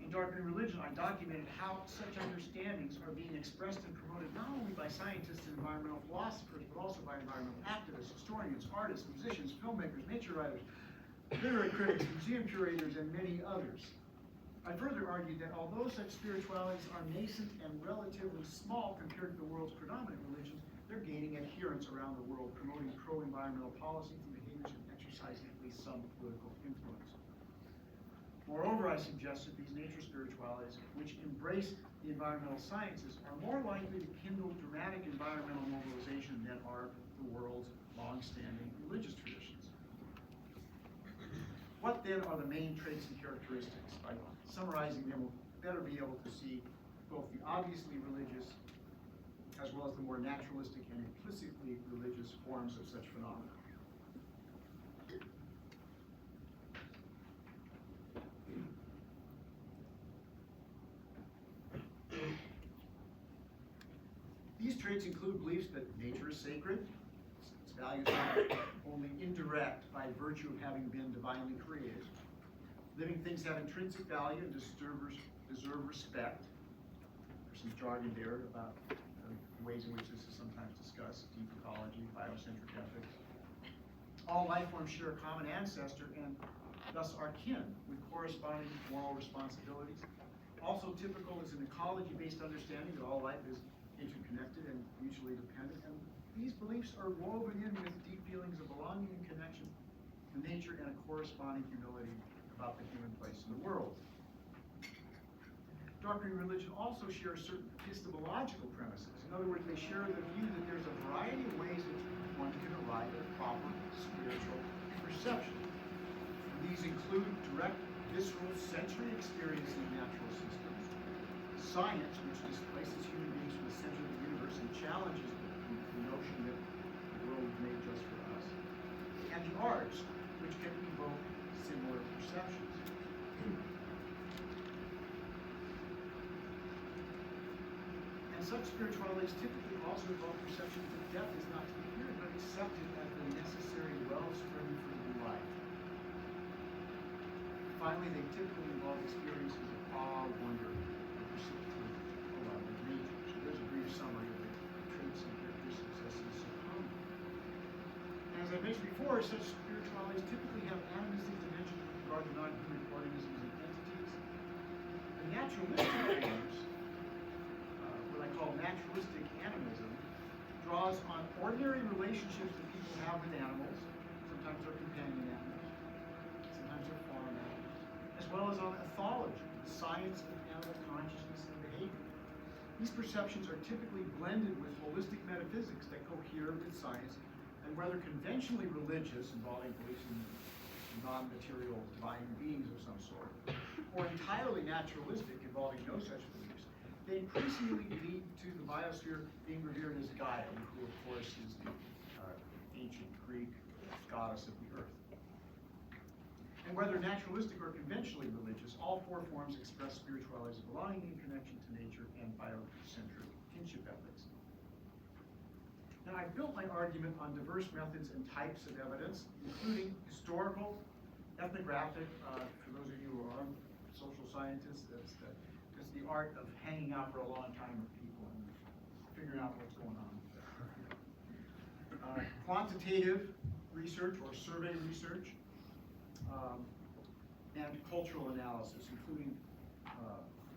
In Darkening Religion, I documented how such understandings are being expressed and promoted not only by scientists and environmental philosophers, but also by environmental activists, historians, artists, musicians, filmmakers, nature writers, literary critics, museum curators, and many others. I further argued that although such spiritualities are nascent and relatively small compared to the world's predominant religions, they're gaining adherents around the world, promoting pro-environmental policies and behaviors and exercising at least some political influence. Moreover, I suggested these nature spiritualities, which embrace the environmental sciences, are more likely to kindle dramatic environmental mobilization than are the world's long-standing religious traditions. What then are the main traits and characteristics? By summarizing them, we'll better be able to see both the obviously religious as well as the more naturalistic and implicitly religious forms of such phenomena. These traits include beliefs that nature is sacred, its values are only indirect by virtue of having been divinely created. Living things have intrinsic value and deserve respect. There's some jargon there about the ways in which this is sometimes discussed: deep ecology, biocentric ethics. All life forms share a common ancestor and thus are kin with corresponding moral responsibilities. Also typical is an ecology-based understanding that all life is interconnected and mutually dependent, and these beliefs are woven in with deep feelings of belonging and connection to nature and a corresponding humility about the human place in the world. Darkening Religion also shares certain epistemological premises. In other words, they share the view that there's a variety of ways in which one can arrive at proper spiritual perception. These include direct, visceral, sensory experience in natural systems, science, which displaces human beings from the center of the universe and challenges the notion that the world was made just for us. And the arts, which can evoke similar perceptions. And such spiritualities typically also involve perceptions that death is not to be feared, but accepted as the necessary wellspring for new life. Finally, they typically involve experiences of awe, wonder, and perceptive love of nature. So there's a brief summary of the traits and characteristics as is so common. And as I mentioned before, such spiritualities typically have animistic dimensions with regard to non-human organisms and entities. The naturalistic forms, what I call naturalistic animism, draws on ordinary relationships that people have with animals. Sometimes they're companion animals, sometimes they're farm animals, as well as on ethology, the science of animal consciousness and behavior. These perceptions are typically blended with holistic metaphysics that cohere with science, and whether conventionally religious, involving beliefs in non-material divine beings of some sort, or entirely naturalistic, involving no such beliefs, they increasingly lead to the biosphere being revered as Gaia, who of course is the ancient Greek goddess of the earth. And whether naturalistic or conventionally religious, all four forms express spirituality's belonging in connection to nature and biocentric kinship ethics. Now, I've built my argument on diverse methods and types of evidence, including historical, ethnographic, for those of you who are social scientists, that's the art of hanging out for a long time with people and figuring out what's going on. Quantitative research or survey research, and cultural analysis, including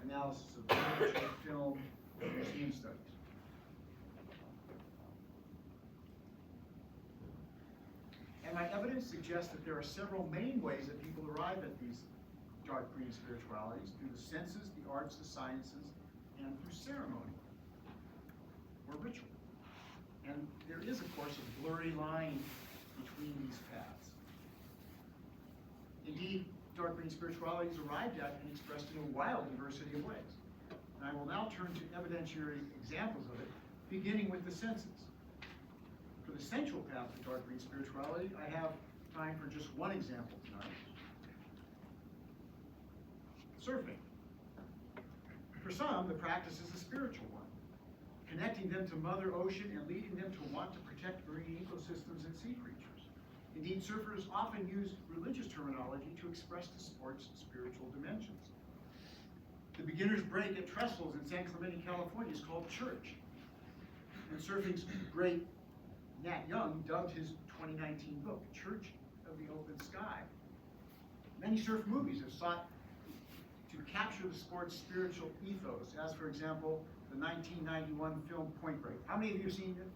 analysis of literature, film, and museum studies. And my evidence suggests that there are several main ways that people arrive at these dark green spiritualities: through the senses, the arts, the sciences, and through ceremony or ritual. And there is, of course, a blurry line between these paths. Indeed, dark green spirituality is arrived at and expressed in a wild diversity of ways. And I will now turn to evidentiary examples of it, beginning with the senses. For the central path of dark green spirituality, I have time for just one example tonight. Surfing. For some, the practice is a spiritual one, connecting them to Mother Ocean and leading them to want to protect marine ecosystems and sea creatures. Indeed, surfers often use religious terminology to express the sport's spiritual dimensions. The beginner's break at Trestles in San Clemente, California is called church. And surfing's great Nat Young dubbed his 2019 book, Church of the Open Sky. Many surf movies have sought to capture the sport's spiritual ethos, as for example, the 1991 film Point Break. How many of you have seen it?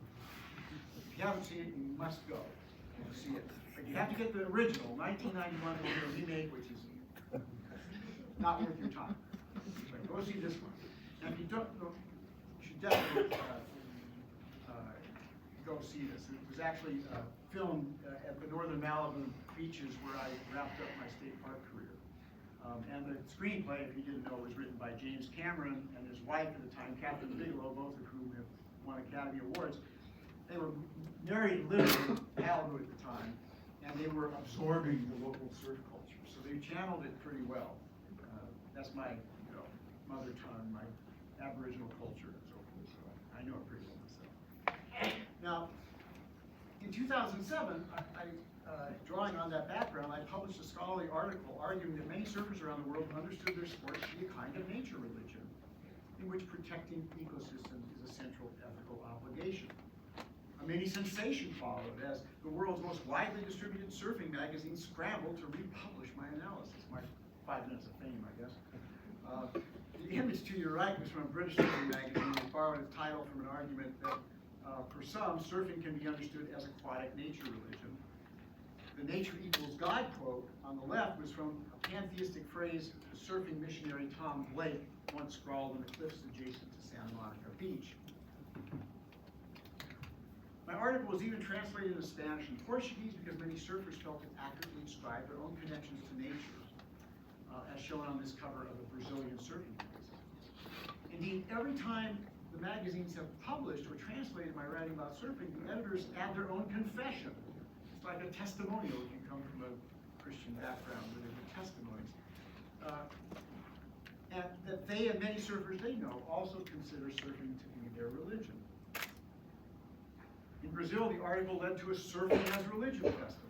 If you haven't seen it, you must go and see it. But you have to get the original, 1991, or the remake, which is not worth your time. But go see this one. And if you don't know, you should definitely go see this. It was actually filmed at the northern Malibu beaches where I wrapped up my state park career. And the screenplay, if you didn't know, was written by James Cameron and his wife at the time, Catherine Bigelow, both of whom have won Academy Awards. They were married, living in Malibu at the time, and they were absorbing the local surf culture. So they channeled it pretty well. That's my mother tongue, my Aboriginal culture and so forth. So I know it pretty well myself. Now, in 2007, drawing on that background, I published a scholarly article arguing that many surfers around the world understood their sport to be a kind of nature religion, in which protecting ecosystems is a central ethical obligation. A mini sensation followed as the world's most widely distributed surfing magazine scrambled to republish my analysis. My 5 minutes of fame, I guess. The image to your right was from a British surfing magazine that borrowed its title from an argument that for some, surfing can be understood as aquatic nature religion. The nature equals God quote on the left was from a pantheistic phrase the surfing missionary Tom Blake once scrawled on the cliffs adjacent to Santa Monica Beach. My article was even translated into Spanish and Portuguese because many surfers felt it accurately described their own connections to nature, as shown on this cover of a Brazilian surfing magazine. Indeed, every time the magazines have published or translated my writing about surfing, the editors add their own confession. It's like a testimonial if you come from a Christian background, where there are testimonies. And that they and many surfers they know also consider surfing to be their religion. In Brazil, the article led to a Surfing as Religion festival.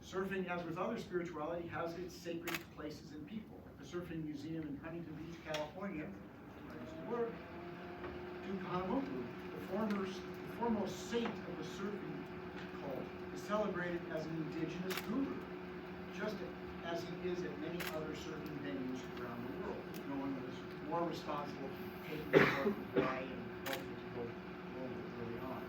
Surfing, as with other spirituality, has its sacred places and people. At the Surfing Museum in Huntington Beach, California, where I used to work, Monmouth, the foremost saint of the surfing cult, is celebrated as an indigenous guru, just as he is at many other surfing venues around the world. No one was more responsible for taking care of the guy and helping to go global early on.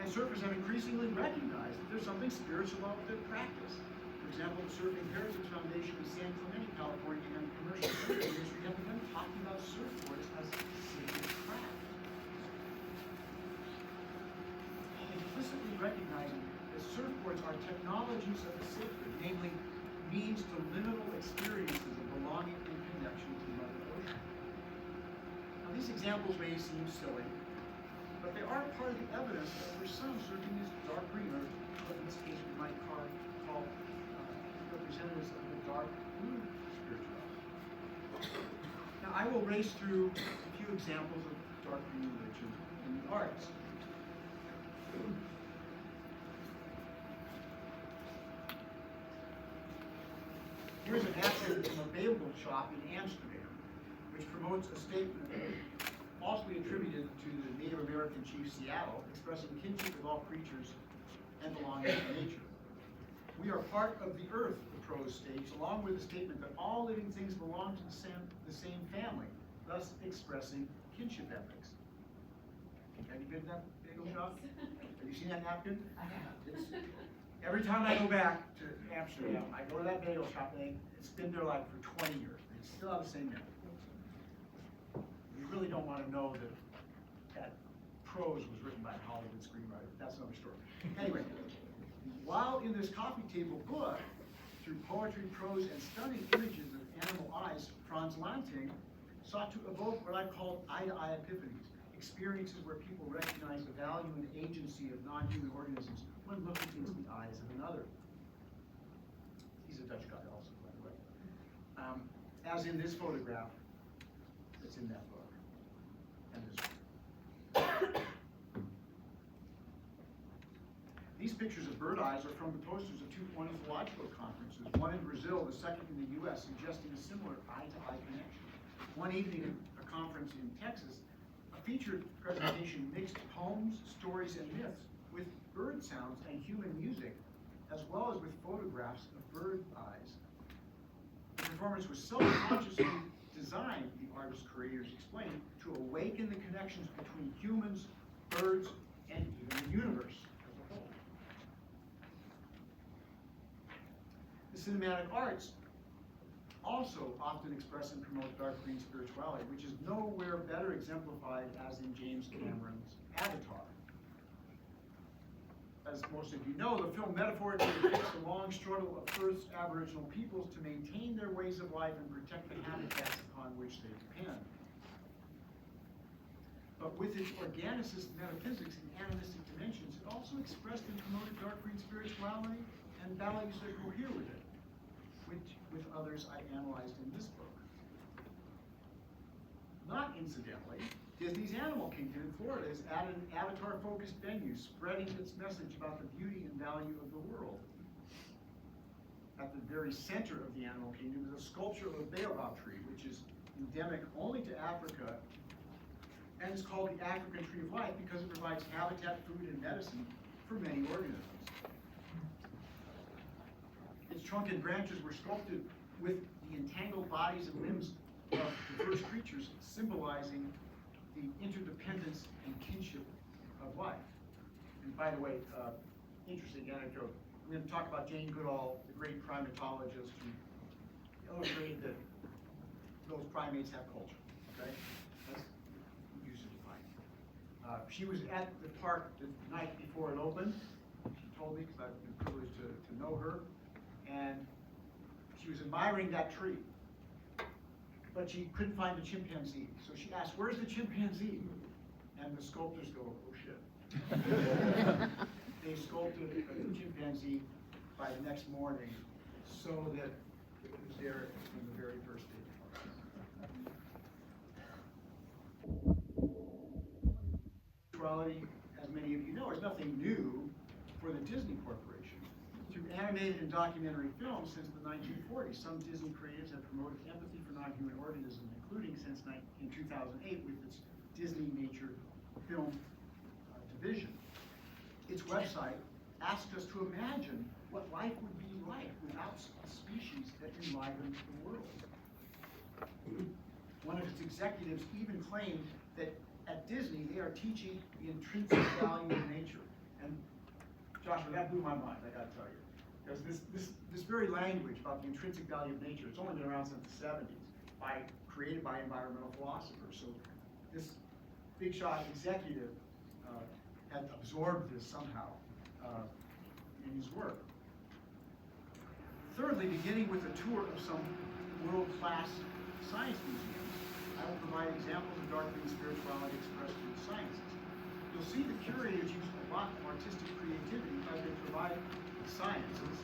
And surfers have increasingly recognized that there's something spiritual about their practice. For example, the Surfing Heritage Foundation in San Clemente, California, and the commercial surfing industry have begun talking about surfboards as sacred craft. Implicitly recognizing that surfboards are technologies of the sacred, namely means to liminal experiences of belonging and connection to Mother Ocean. Now, these examples may seem silly, but they are part of the evidence that for some, surfing is dark green, or what in this case we might call representatives of the dark blue spirituality. Now, I will race through a few examples of dark green religion in the arts. Here's an napkin from a bagel shop in Amsterdam, which promotes a statement falsely attributed to the Native American chief Seattle, expressing kinship with all creatures and belonging to nature. We are part of the earth, the prose states, along with the statement that all living things belong to the same family, thus expressing kinship ethics. Have you been to that bagel shop? Have you seen that napkin? It's, every time I go back to Amsterdam, I go to that bagel shop, and it's been there like for 20 years. They still have the same napkin. You really don't want to know that that prose was written by a Hollywood screenwriter. That's another story. Anyway, while in this coffee table book, through poetry, prose, and stunning images of animal eyes, Franz Lanting sought to evoke what I call eye-to-eye epiphanies, experiences where people recognize the value and agency of non-human organisms when looking into the eyes of another. He's a Dutch guy also, by the way. As in this photograph that's in that book. And this one. These pictures of bird eyes are from the posters of two ornithological conferences, one in Brazil, the second in the US, suggesting a similar eye-to-eye connection. One evening at a conference in Texas, a featured presentation mixed poems, stories, and myths with bird sounds and human music, as well as with photographs of bird eyes. The performance was self-consciously designed, the artist creators explained, to awaken the connections between humans, birds, and even the universe as a whole. The cinematic arts also often express and promote dark green spirituality, which is nowhere better exemplified as in James Cameron's Avatar. As most of you know, the film metaphorically depicts the long struggle of Earth's Aboriginal peoples to maintain their ways of life and protect the habitats upon which they depend. But with its organicist metaphysics and animistic dimensions, it also expressed and promoted dark green spirituality and values that cohere with it, which with others I analyzed in this book. Not incidentally, Disney's Animal Kingdom in Florida has added an Avatar-focused venue, spreading its message about the beauty and value of the world. At the very center of the Animal Kingdom is a sculpture of a baobab tree, which is endemic only to Africa, and is called the African Tree of Life because it provides habitat, food, and medicine for many organisms. Its trunk and branches were sculpted with the entangled bodies and limbs of diverse creatures, symbolizing the interdependence and kinship of life. And by the way, interesting anecdote, I'm going to talk about Jane Goodall, the great primatologist, who illustrated that those primates have culture, okay? That's usually fine. She was at the park the night before it opened. She told me, because I've been privileged to know her, and she was admiring that tree. but she couldn't find the chimpanzee. So she asked, "Where's the chimpanzee?" And the sculptors go, "Oh shit." They sculpted a chimpanzee by the next morning so that it was there from the very first day. Spirituality, as many of you know, is nothing new for the Disney Corporation. Through animated and documentary films since the 1940s, some Disney creatives have promoted empathy for non-human organisms, including since in 2008 with its Disney Nature Film division. Its website asks us to imagine what life would be like without a species that enlivened the world. One of its executives even claimed that at Disney they are teaching the intrinsic value of nature. And Joshua, that blew my mind, I gotta tell you. Because this very language about the intrinsic value of nature, it's only been around since the 70s, created by environmental philosophers. So this big shot executive had absorbed this somehow in his work. Thirdly, beginning with a tour of some world-class science museums, I will provide examples of dark green spirituality expressed through the sciences. You'll see the curators use a lot of artistic creativity as they provide the sciences,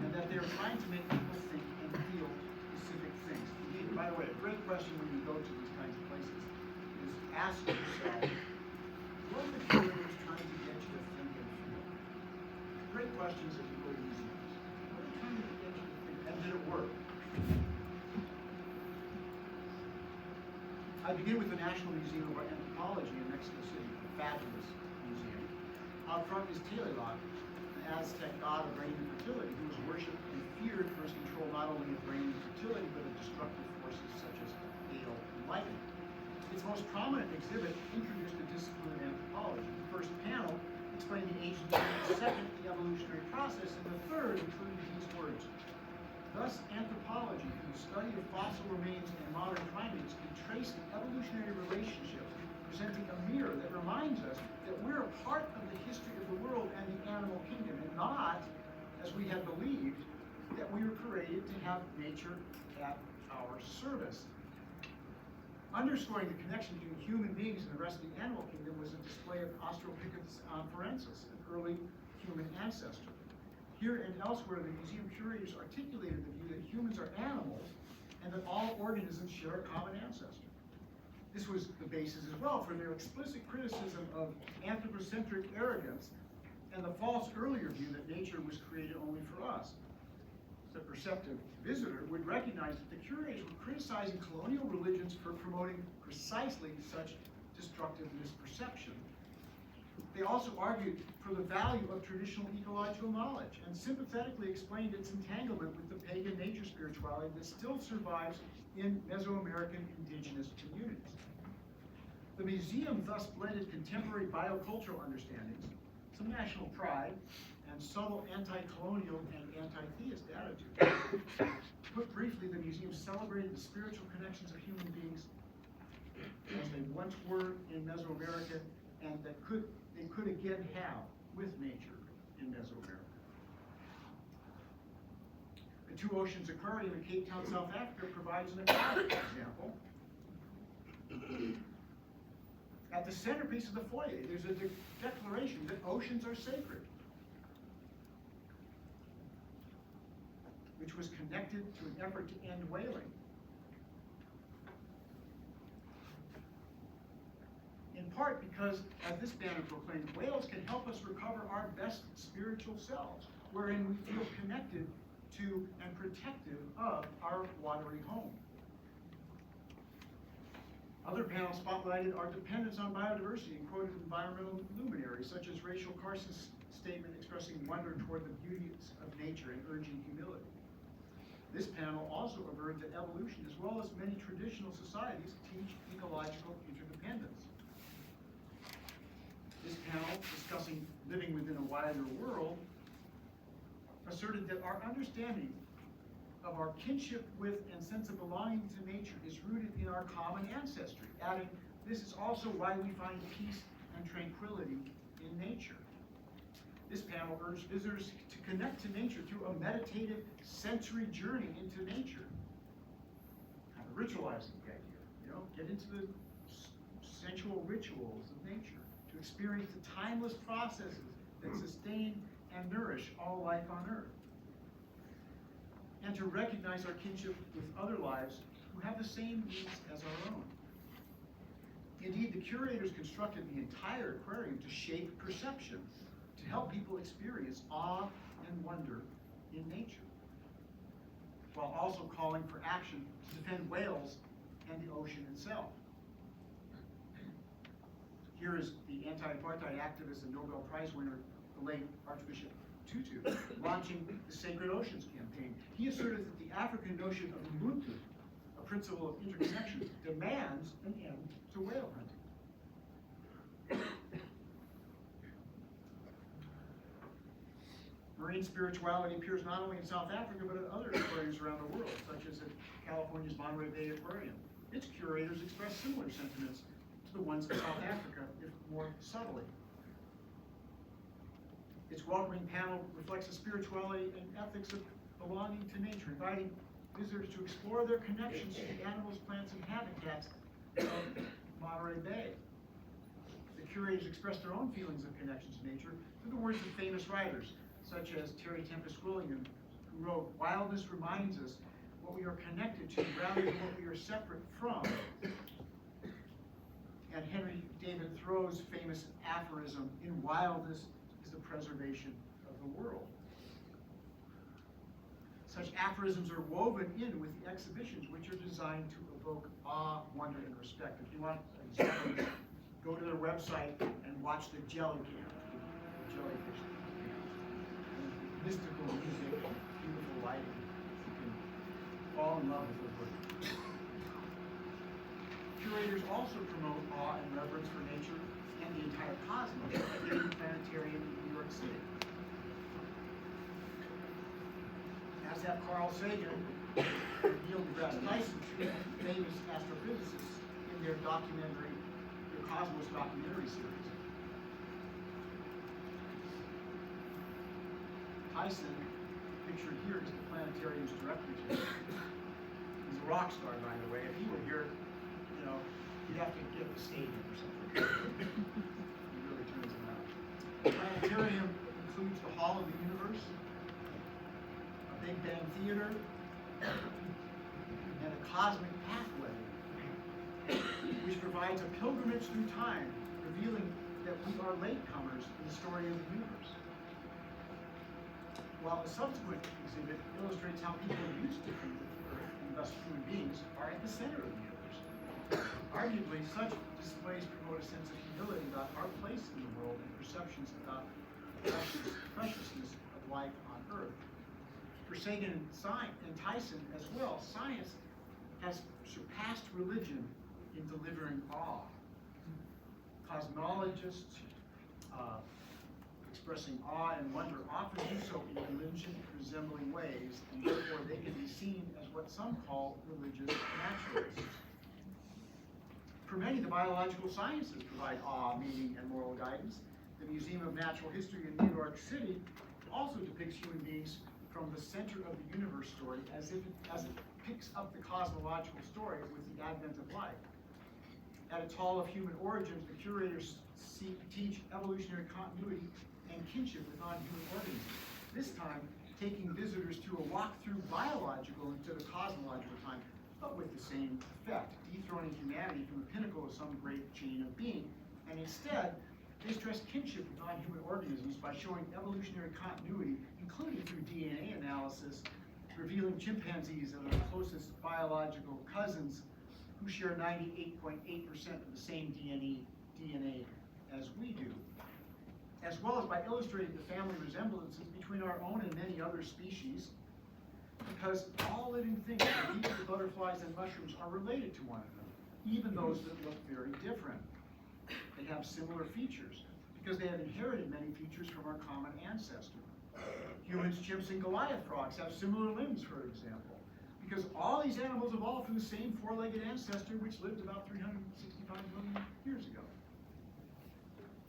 and that they're trying to make people think and feel specific things. Indeed, by the way, a great question when you go to these kinds of places is ask yourself, what are the curators trying to get you to think and feel? Great questions as you go to museums. What are they trying to get you to think, and did it work? I begin with the National Museum of Anthropology in Mexico City, a fabulous museum. Out front is Tlaloc, an Aztec god of rain and fertility, who was worshipped and feared for his control not only of rain and fertility, but of destructive forces such as hail and lightning. Its most prominent exhibit introduced the discipline of anthropology. The first panel explained the ancient world, the second, the evolutionary process, and the third included these words. Thus, anthropology, through the study of fossil remains and modern primates, can trace the evolutionary relationships, presenting a mirror that reminds us that we're a part of the history of the world and the animal kingdom, and not, as we had believed, that we were created to have nature at our service. Underscoring the connection between human beings and the rest of the animal kingdom was a display of Australopithecus afarensis, an early human ancestor. Here and elsewhere, the museum curators articulated the view that humans are animals and that all organisms share a common ancestor. This was the basis as well for their explicit criticism of anthropocentric arrogance and the false earlier view that nature was created only for us. The perceptive visitor would recognize that the curators were criticizing colonial religions for promoting precisely such destructive misperception. They also argued for the value of traditional ecological knowledge and sympathetically explained its entanglement with the pagan nature spirituality that still survives in Mesoamerican indigenous communities. The museum thus blended contemporary biocultural understandings, some national pride, and subtle anti-colonial and anti-theist attitudes. Put briefly, the museum celebrated the spiritual connections of human beings as they once were in Mesoamerica and that they could again have with nature in Mesoamerica. The Two Oceans Aquarium in Cape Town, South Africa provides an aquatic example. At the centerpiece of the foyer, there's a declaration that oceans are sacred, which was connected to an effort to end whaling. In part because, as this banner proclaimed, whales can help us recover our best spiritual selves, wherein we feel connected to and protective of our watery home. Other panels spotlighted our dependence on biodiversity and quoted environmental luminaries, such as Rachel Carson's statement expressing wonder toward the beauties of nature and urging humility. This panel also averred that evolution, as well as many traditional societies, teach ecological interdependence. This panel, discussing living within a wider world, asserted that our understanding of our kinship with and sense of belonging to nature is rooted in our common ancestry, adding, this is also why we find peace and tranquility in nature. This panel urged visitors to connect to nature through a meditative sensory journey into nature. Kind of ritualizing the idea, get into the sensual rituals of nature, to experience the timeless processes that sustain and nourish all life on earth, and to recognize our kinship with other lives who have the same needs as our own. Indeed, the curators constructed the entire aquarium to shape perception, to help people experience awe and wonder in nature, while also calling for action to defend whales and the ocean itself. Here is the anti-apartheid activist and Nobel Prize winner, the late Archbishop Tutu, launching the Sacred Oceans campaign. He asserted that the African notion of Ubuntu, a principle of interconnection, demands an end to whale hunting. Marine spirituality appears not only in South Africa, but at other aquariums around the world, such as at California's Monterey Bay Aquarium. Its curators express similar sentiments to the ones in South Africa, if more subtly. Its welcoming panel reflects the spirituality and ethics of belonging to nature, inviting visitors to explore their connections to the animals, plants, and habitats of Monterey Bay. The curators express their own feelings of connection to nature through the words of famous writers, such as Terry Tempest Williams, who wrote, "Wildness reminds us what we are connected to rather than what we are separate from." And Henry David Thoreau's famous aphorism, "In wildness is the preservation of the world." Such aphorisms are woven in with the exhibitions, which are designed to evoke awe, wonder, and respect. If you want an example, go to their website and watch the jelly camp, the jellyfish camp. Mystical music, beautiful lighting. You can fall in love with the work. Curators also promote awe and reverence for nature and the entire cosmos at the planetarium in New York City. As have Carl Sagan and Neil deGrasse Tyson, famous astrophysicists, in their documentary, their Cosmos documentary series. Tyson, pictured here, is the planetarium's director. He's a rock star, by the way. If he were here, you'd have to get the stadium or something. He really turns it out. The planetarium includes the Hall of the Universe, a Big Bang Theater, and a cosmic pathway, which provides a pilgrimage through time, revealing that we are latecomers in the story of the universe. While the subsequent exhibit illustrates how people are used to the Earth, and thus human beings, are at the center of the universe. Arguably, such displays promote a sense of humility about our place in the world and perceptions about the preciousness of life on Earth. For Sagan and Tyson as well, science has surpassed religion in delivering awe. Cosmologists expressing awe and wonder often do so in religion-resembling ways, and therefore they can be seen as what some call religious naturalists. For many, the biological sciences provide awe, meaning, and moral guidance. The Museum of Natural History in New York City also depicts human beings from the center of the universe story as it picks up the cosmological story with the advent of life. At its Hall of Human Origins, the curators teach evolutionary continuity and kinship with non-human organisms. This time, taking visitors to a walk through biological instead of cosmological time, but with the same effect, dethroning humanity from the pinnacle of some great chain of being. And instead, they stress kinship with non-human organisms by showing evolutionary continuity, including through DNA analysis, revealing chimpanzees are the closest biological cousins who share 98.8% of the same DNA as we do, as well as by illustrating the family resemblances between our own and many other species, because all living things, like bees, butterflies, and mushrooms, are related to one another, even those that look very different. They have similar features, because they have inherited many features from our common ancestor. Humans, chimps, and Goliath frogs have similar limbs, for example, because all these animals evolved from the same four-legged ancestor which lived about 365 million years ago.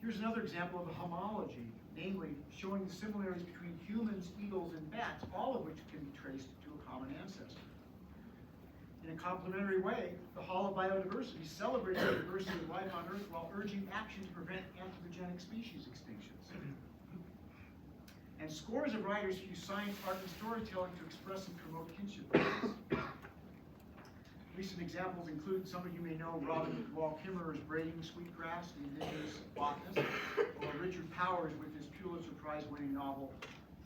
Here's another example of a homology, namely showing the similarities between humans, eagles, and bats, all of which can be traced to a common ancestor. In In a complementary way, the Hall of Biodiversity celebrates the diversity of life on Earth while urging action to prevent anthropogenic species extinctions. And scores of writers use science, art, and storytelling to express and promote kinship values. Recent examples include, some of you may know, Robin Wall Kimmerer's Braiding Sweetgrass, the indigenous botanist, or Richard Powers with his Pulitzer Prize-winning novel,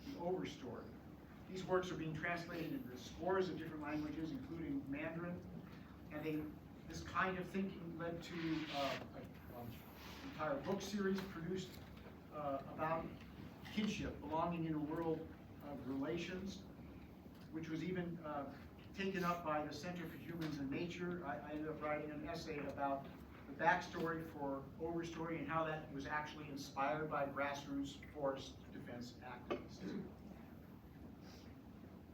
The Overstory. These works are being translated into scores of different languages, including Mandarin, and this kind of thinking led to an entire book series produced about kinship, belonging in a world of relations, which was even taken up by the Center for Humans and Nature. I ended up writing an essay about the backstory for Overstory and how that was actually inspired by grassroots forest defense activists.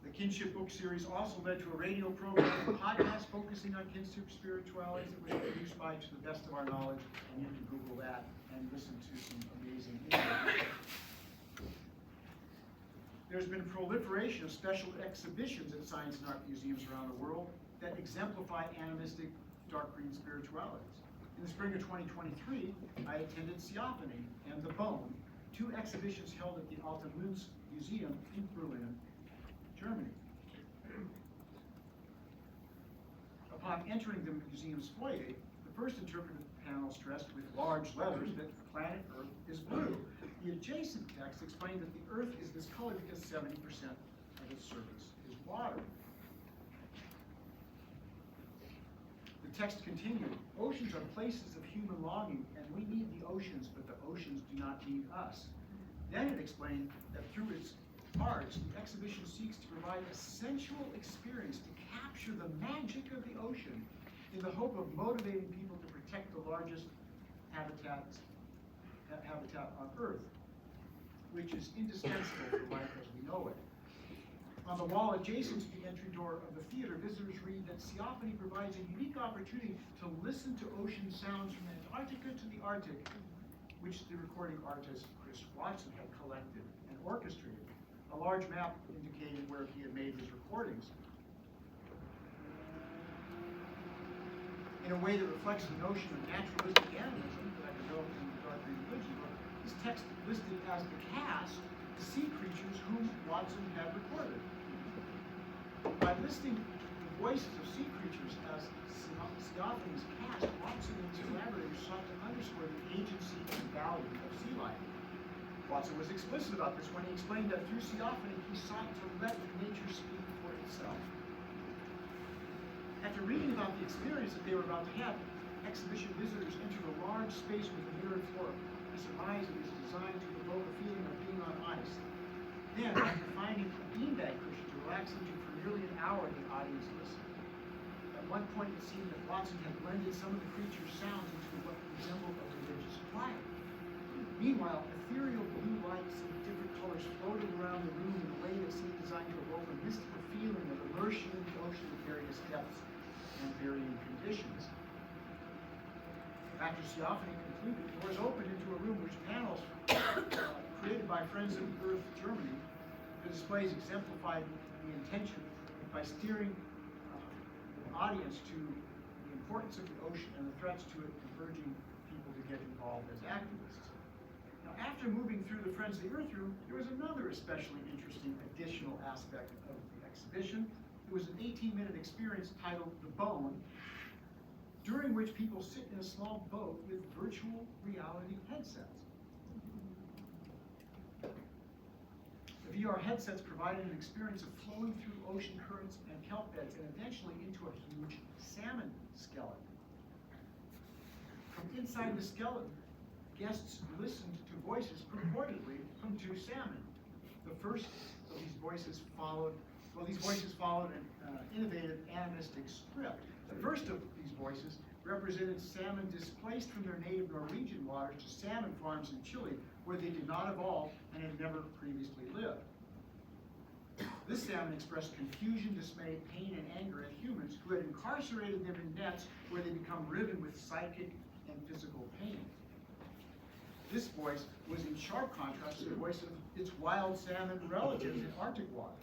The Kinship book series also led to a radio program and podcast focusing on kinship spiritualities that was produced by, to the best of our knowledge, and you can Google that and listen to some amazing interviews. There's been a proliferation of special exhibitions at science and art museums around the world that exemplify animistic dark green spiritualities. In the spring of 2023, I attended Theophany and The Bone, two exhibitions held at the Alte Münz Museum in Berlin, Germany. Upon entering the museum's foyer, the first interpretive panel stressed with large letters that the planet Earth is blue. The adjacent text explained that the Earth is this color because 70% of its surface is water. The text continued, oceans are places of human longing, and we need the oceans, but the oceans do not need us. Then it explained that through its arts, the exhibition seeks to provide a sensual experience to capture the magic of the ocean in the hope of motivating people to protect the largest habitat on Earth, which is indispensable for life as we know it. On the wall adjacent to the entry door of the theater, visitors read that Theophany provides a unique opportunity to listen to ocean sounds from Antarctica to the Arctic, which the recording artist Chris Watson had collected and orchestrated. A large map indicated where he had made his recordings. In a way that reflects the notion of naturalistic animism that I developed in the Dark Green Religion book, this text listed as the cast the sea creatures whom Watson had recorded. By listing the voices of sea creatures as Theophany's cast, Watson and his collaborators sought to underscore the agency and value of sea life. Watson was explicit about this when he explained that through Theophany he sought to let nature speak for itself. After reading about the experience that they were about to have, exhibition visitors entered a large space with a mirrored floor. They surmised it was designed to evoke a feeling of being on ice. Then, after finding a beanbag cushion to relax into for nearly an hour, the audience listened. At one point, it seemed that Watson had blended some of the creature's sounds into what resembled a religious choir. Meanwhile, ethereal blue lights of different colors floated around the room in a way that seemed designed to evoke a mystical feeling of immersion in the ocean of various depths and varying conditions. After Theophany concluded, doors opened into a room which panels created by Friends of the Earth Germany. The displays exemplified the intention by steering the audience to the importance of the ocean and the threats to it, and urging people to get involved as activists. Now, after moving through the Friends of the Earth room, there was another especially interesting additional aspect of the exhibition. It was an 18-minute experience titled The Bone, during which people sit in a small boat with virtual reality headsets. The VR headsets provided an experience of flowing through ocean currents and kelp beds and eventually into a huge salmon skeleton. From inside the skeleton, guests listened to voices purportedly from two salmon. The first of these voices followed an innovative animistic script. The first of these voices represented salmon displaced from their native Norwegian waters to salmon farms in Chile, where they did not evolve and had never previously lived. This salmon expressed confusion, dismay, pain, and anger at humans who had incarcerated them in nets where they become riven with psychic and physical pain. This voice was in sharp contrast to the voice of its wild salmon relatives in Arctic waters.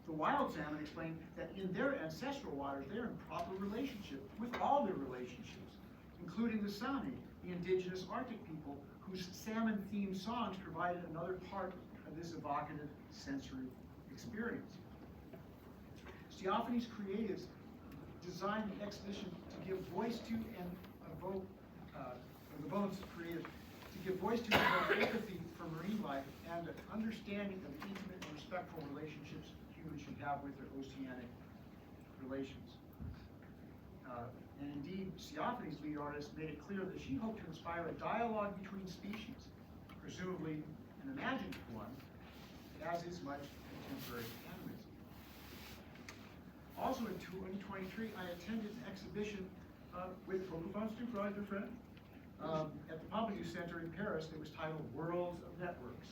The wild salmon explain that in their ancestral waters, they're in proper relationship with all their relationships, including the Sami, the indigenous Arctic people, whose salmon-themed songs provided another part of this evocative sensory experience. Theophanes creatives designed the exhibition to give voice to and evoke, the Bones creative, to give voice to and evoke empathy for marine life and an understanding of the intimate and respectful relationships humans should have with their oceanic relations. And indeed, Theophanes' lead artist made it clear that she hoped to inspire a dialogue between species, presumably an imagined one, as is much contemporary animism. Also in 2023, I attended an exhibition with Thompson, friend, at the Pompidou Center in Paris that was titled Worlds of Networks.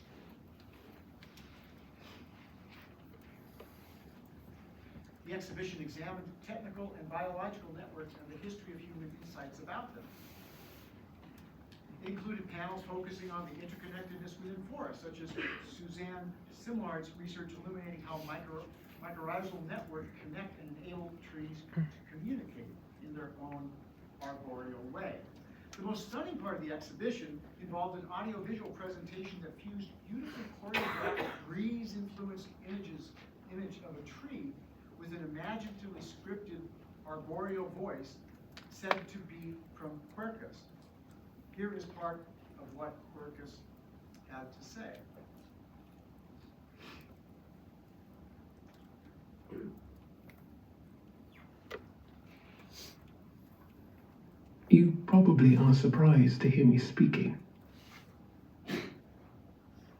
The exhibition examined technical and biological networks and the history of human insights about them. It included panels focusing on the interconnectedness within forests, such as Suzanne Simlard's research illuminating how mycorrhizal networks connect and enable trees to communicate in their own arboreal way. The most stunning part of the exhibition involved an audiovisual presentation that fused beautifully choreographed breeze-influenced image of a tree with an imaginatively scripted arboreal voice said to be from Quercus. Here is part of what Quercus had to say. You probably are surprised to hear me speaking.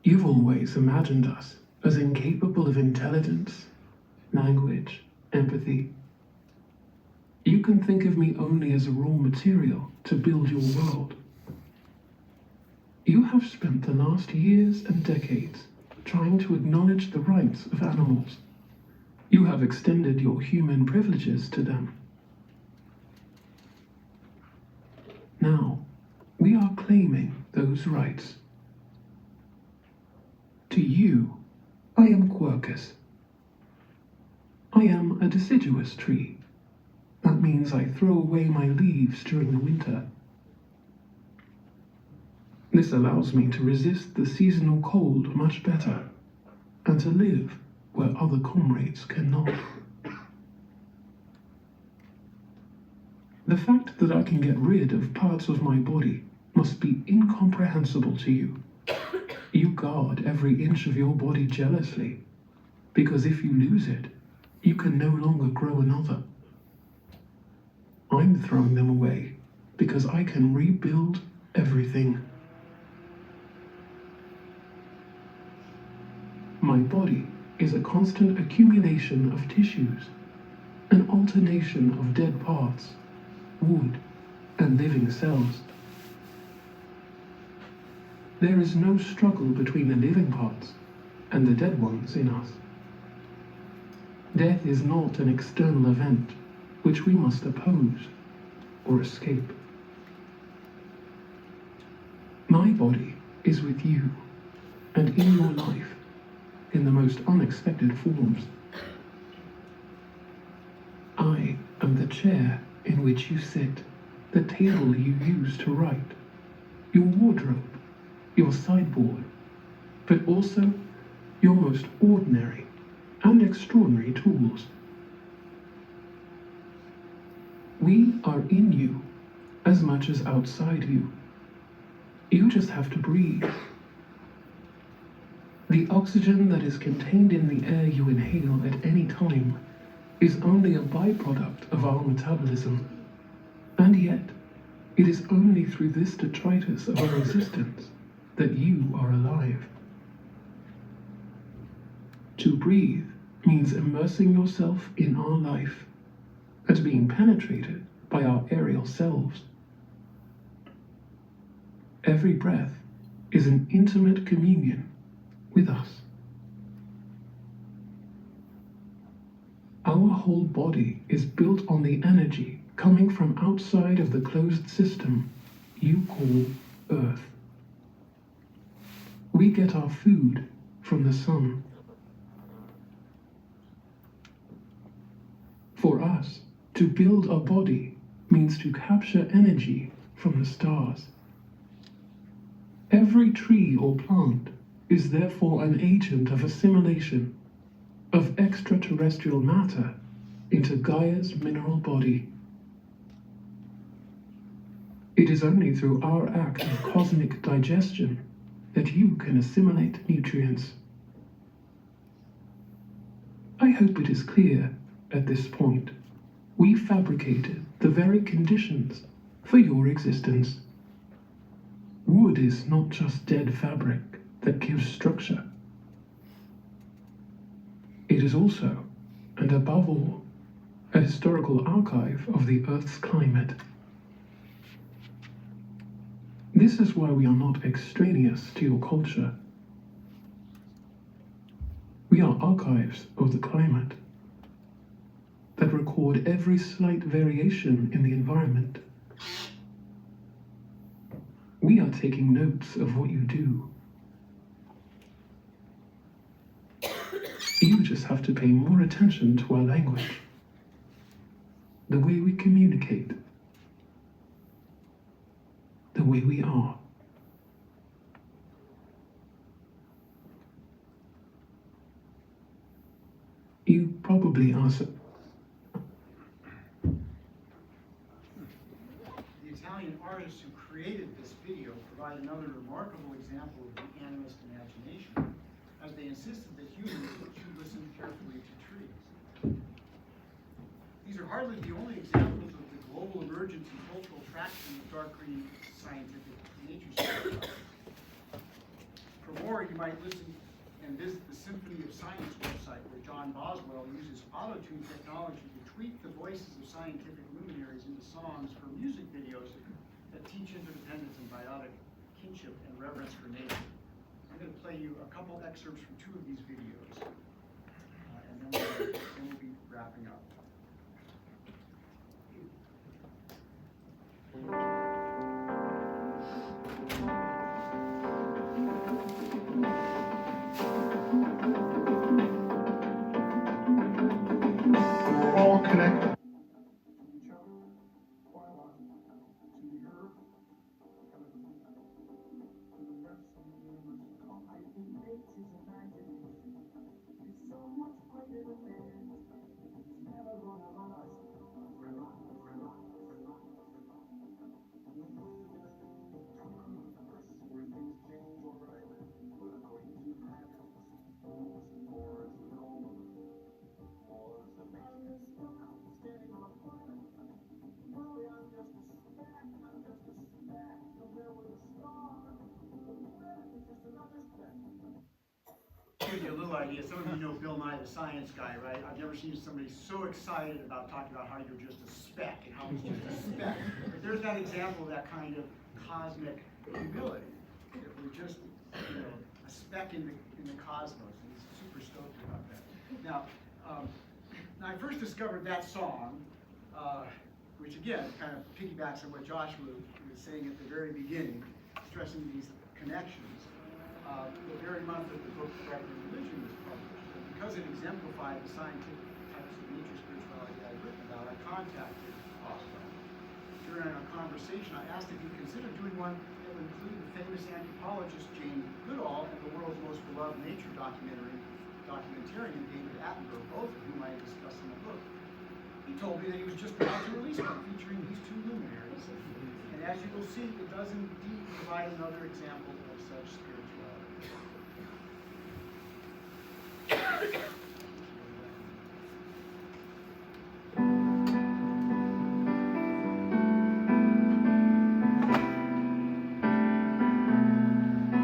You've always imagined us as incapable of intelligence, language, empathy. You can think of me only as a raw material to build your world. You have spent the last years and decades trying to acknowledge the rights of animals. You have extended your human privileges to them. Now, we are claiming those rights. To you, I am Quercus. I am a deciduous tree. That means I throw away my leaves during the winter. This allows me to resist the seasonal cold much better, and to live where other comrades cannot. The fact that I can get rid of parts of my body must be incomprehensible to you. You guard every inch of your body jealously, because if you lose it, you can no longer grow another. I'm throwing them away because I can rebuild everything. My body is a constant accumulation of tissues, an alternation of dead parts, wood, and living cells. There is no struggle between the living parts and the dead ones in us. Death is not an external event which we must oppose or escape. My body is with you and in your life in the most unexpected forms. I am the chair in which you sit, the table you use to write, your wardrobe, your sideboard, but also your most ordinary and extraordinary tools. We are in you as much as outside you. You just have to breathe. The oxygen that is contained in the air you inhale at any time is only a byproduct of our metabolism. And yet, it is only through this detritus of our existence that you are alive. To breathe means immersing yourself in our life and being penetrated by our aerial selves. Every breath is an intimate communion with us. Our whole body is built on the energy coming from outside of the closed system you call Earth. We get our food from the sun. us, to build a body means to capture energy from the stars. Every tree or plant is therefore an agent of assimilation of extraterrestrial matter into Gaia's mineral body. It is only through our act of cosmic digestion that you can assimilate nutrients. I hope it is clear at this point we fabricated the very conditions for your existence. Wood is not just dead fabric that gives structure. It is also, and above all, a historical archive of the Earth's climate. This is why we are not extraneous to your culture. We are archives of the climate that record every slight variation in the environment. We are taking notes of what you do. You just have to pay more attention to our language, the way we communicate, the way we are. You probably are The Italian artists who created this video provide another remarkable example of the animist imagination, as they insisted that humans should listen carefully to trees. These are hardly the only examples of the global emergence and cultural traction of dark green scientific nature studies. For more, you might listen and visit the Symphony of Science website, where John Boswell uses auto-tune technology to tweak the voices of scientific luminaries into songs for music videos that teach interdependence and biotic kinship and reverence for nature. I'm going to play you a couple excerpts from two of these videos, and then we'll be wrapping up. We're all connected. Give you a little idea. Some of you know Bill Nye, the science guy, right? I've never seen somebody so excited about talking about how you're just a speck and how he's just a speck. But there's that example of that kind of cosmic humility. If we're just, a speck in the cosmos, and he's super stoked about that. Now, I first discovered that song, which again kind of piggybacks on what Joshua was saying at the very beginning, stressing these connections. The very month that the book Dark Religion was published, and because it exemplified the scientific types of nature spirituality I'd written about, I contacted Oswald. During our conversation, I asked if he'd consider doing one that would include the famous anthropologist Jane Goodall and the world's most beloved nature documentarian David Attenborough, both of whom I had discussed in the book. He told me that he was just about to release one featuring these two luminaries, and as you will see, it does indeed provide another example of such spirituality.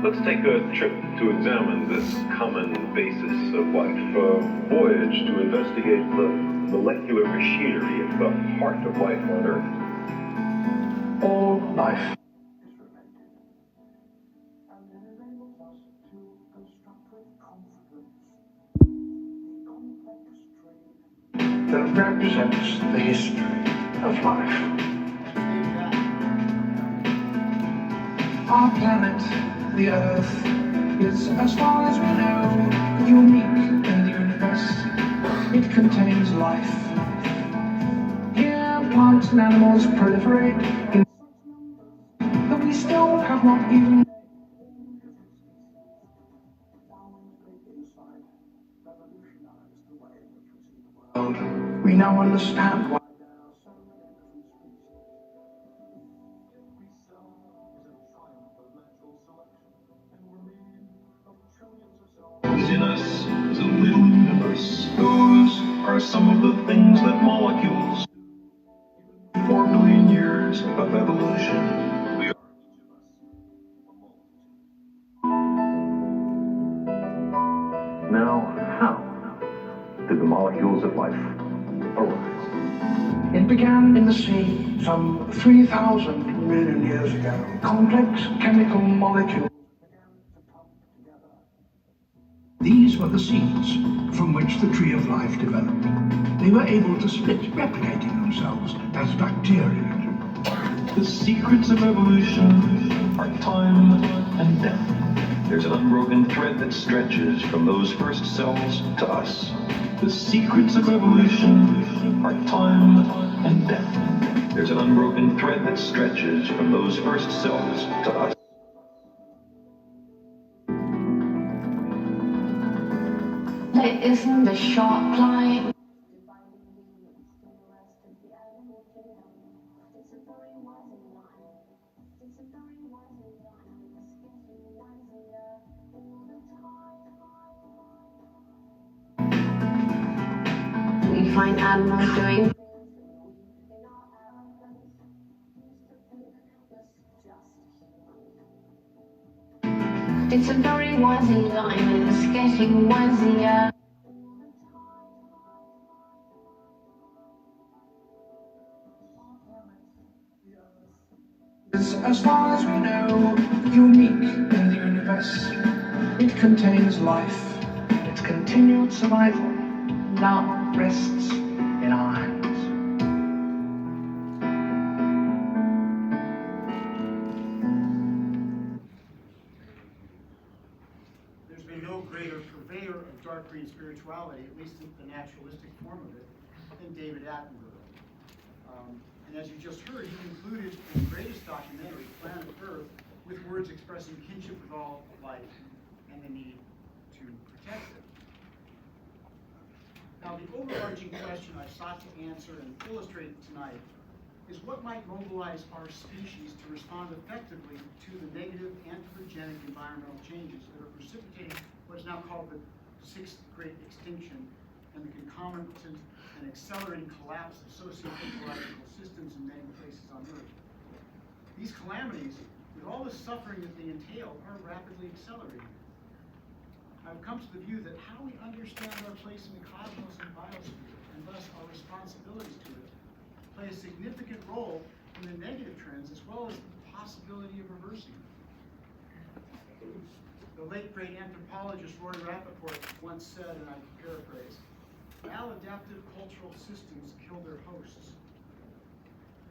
Let's take a trip to examine this common basis of life, a voyage to investigate the molecular machinery at the heart of life on Earth. All life. That represents the history of life. Our planet, the Earth, is, as far as we know, unique in the universe. It contains life, plants and animals proliferate in that we still have not even. We now understand why. In us is a little universe. Those are some of the things that molecules. 4 billion years of evolution. We are now, how did the molecules of life arise? It began in the sea some 3,000 million years ago. Complex chemical molecules. These were the seeds from which the tree of life developed. They were able to split, replicating themselves as bacteria. The secrets of evolution are time and death. There's an unbroken thread that stretches from those first cells to us. The secrets of evolution are time and death. There's an unbroken thread that stretches from those first cells to us. There isn't a sharp line. We find animals doing. It's a very wazzy line and it's getting wazzier. As far as we know, unique in the universe. It contains life. Its continued survival now rests in our hands. There's been no greater purveyor of dark green spirituality, at least in the naturalistic form of it, than David Attenborough. And as you just heard, he concluded his greatest documentary, Planet Earth, with words expressing kinship with all life and the need to protect it. Now, the overarching question I've sought to answer and illustrate tonight is what might mobilize our species to respond effectively to the negative anthropogenic environmental changes that are precipitating what is now called the sixth great extinction and the concomitant and accelerating collapse of socio-ecological systems in many places on Earth. These calamities, with all the suffering that they entail, are rapidly accelerating. I've come to the view that how we understand our place in the cosmos and biosphere, and thus our responsibilities to it, play a significant role in the negative trends as well as the possibility of reversing them. The late great anthropologist Roy Rappaport once said, and I paraphrase, maladaptive cultural systems kill their hosts.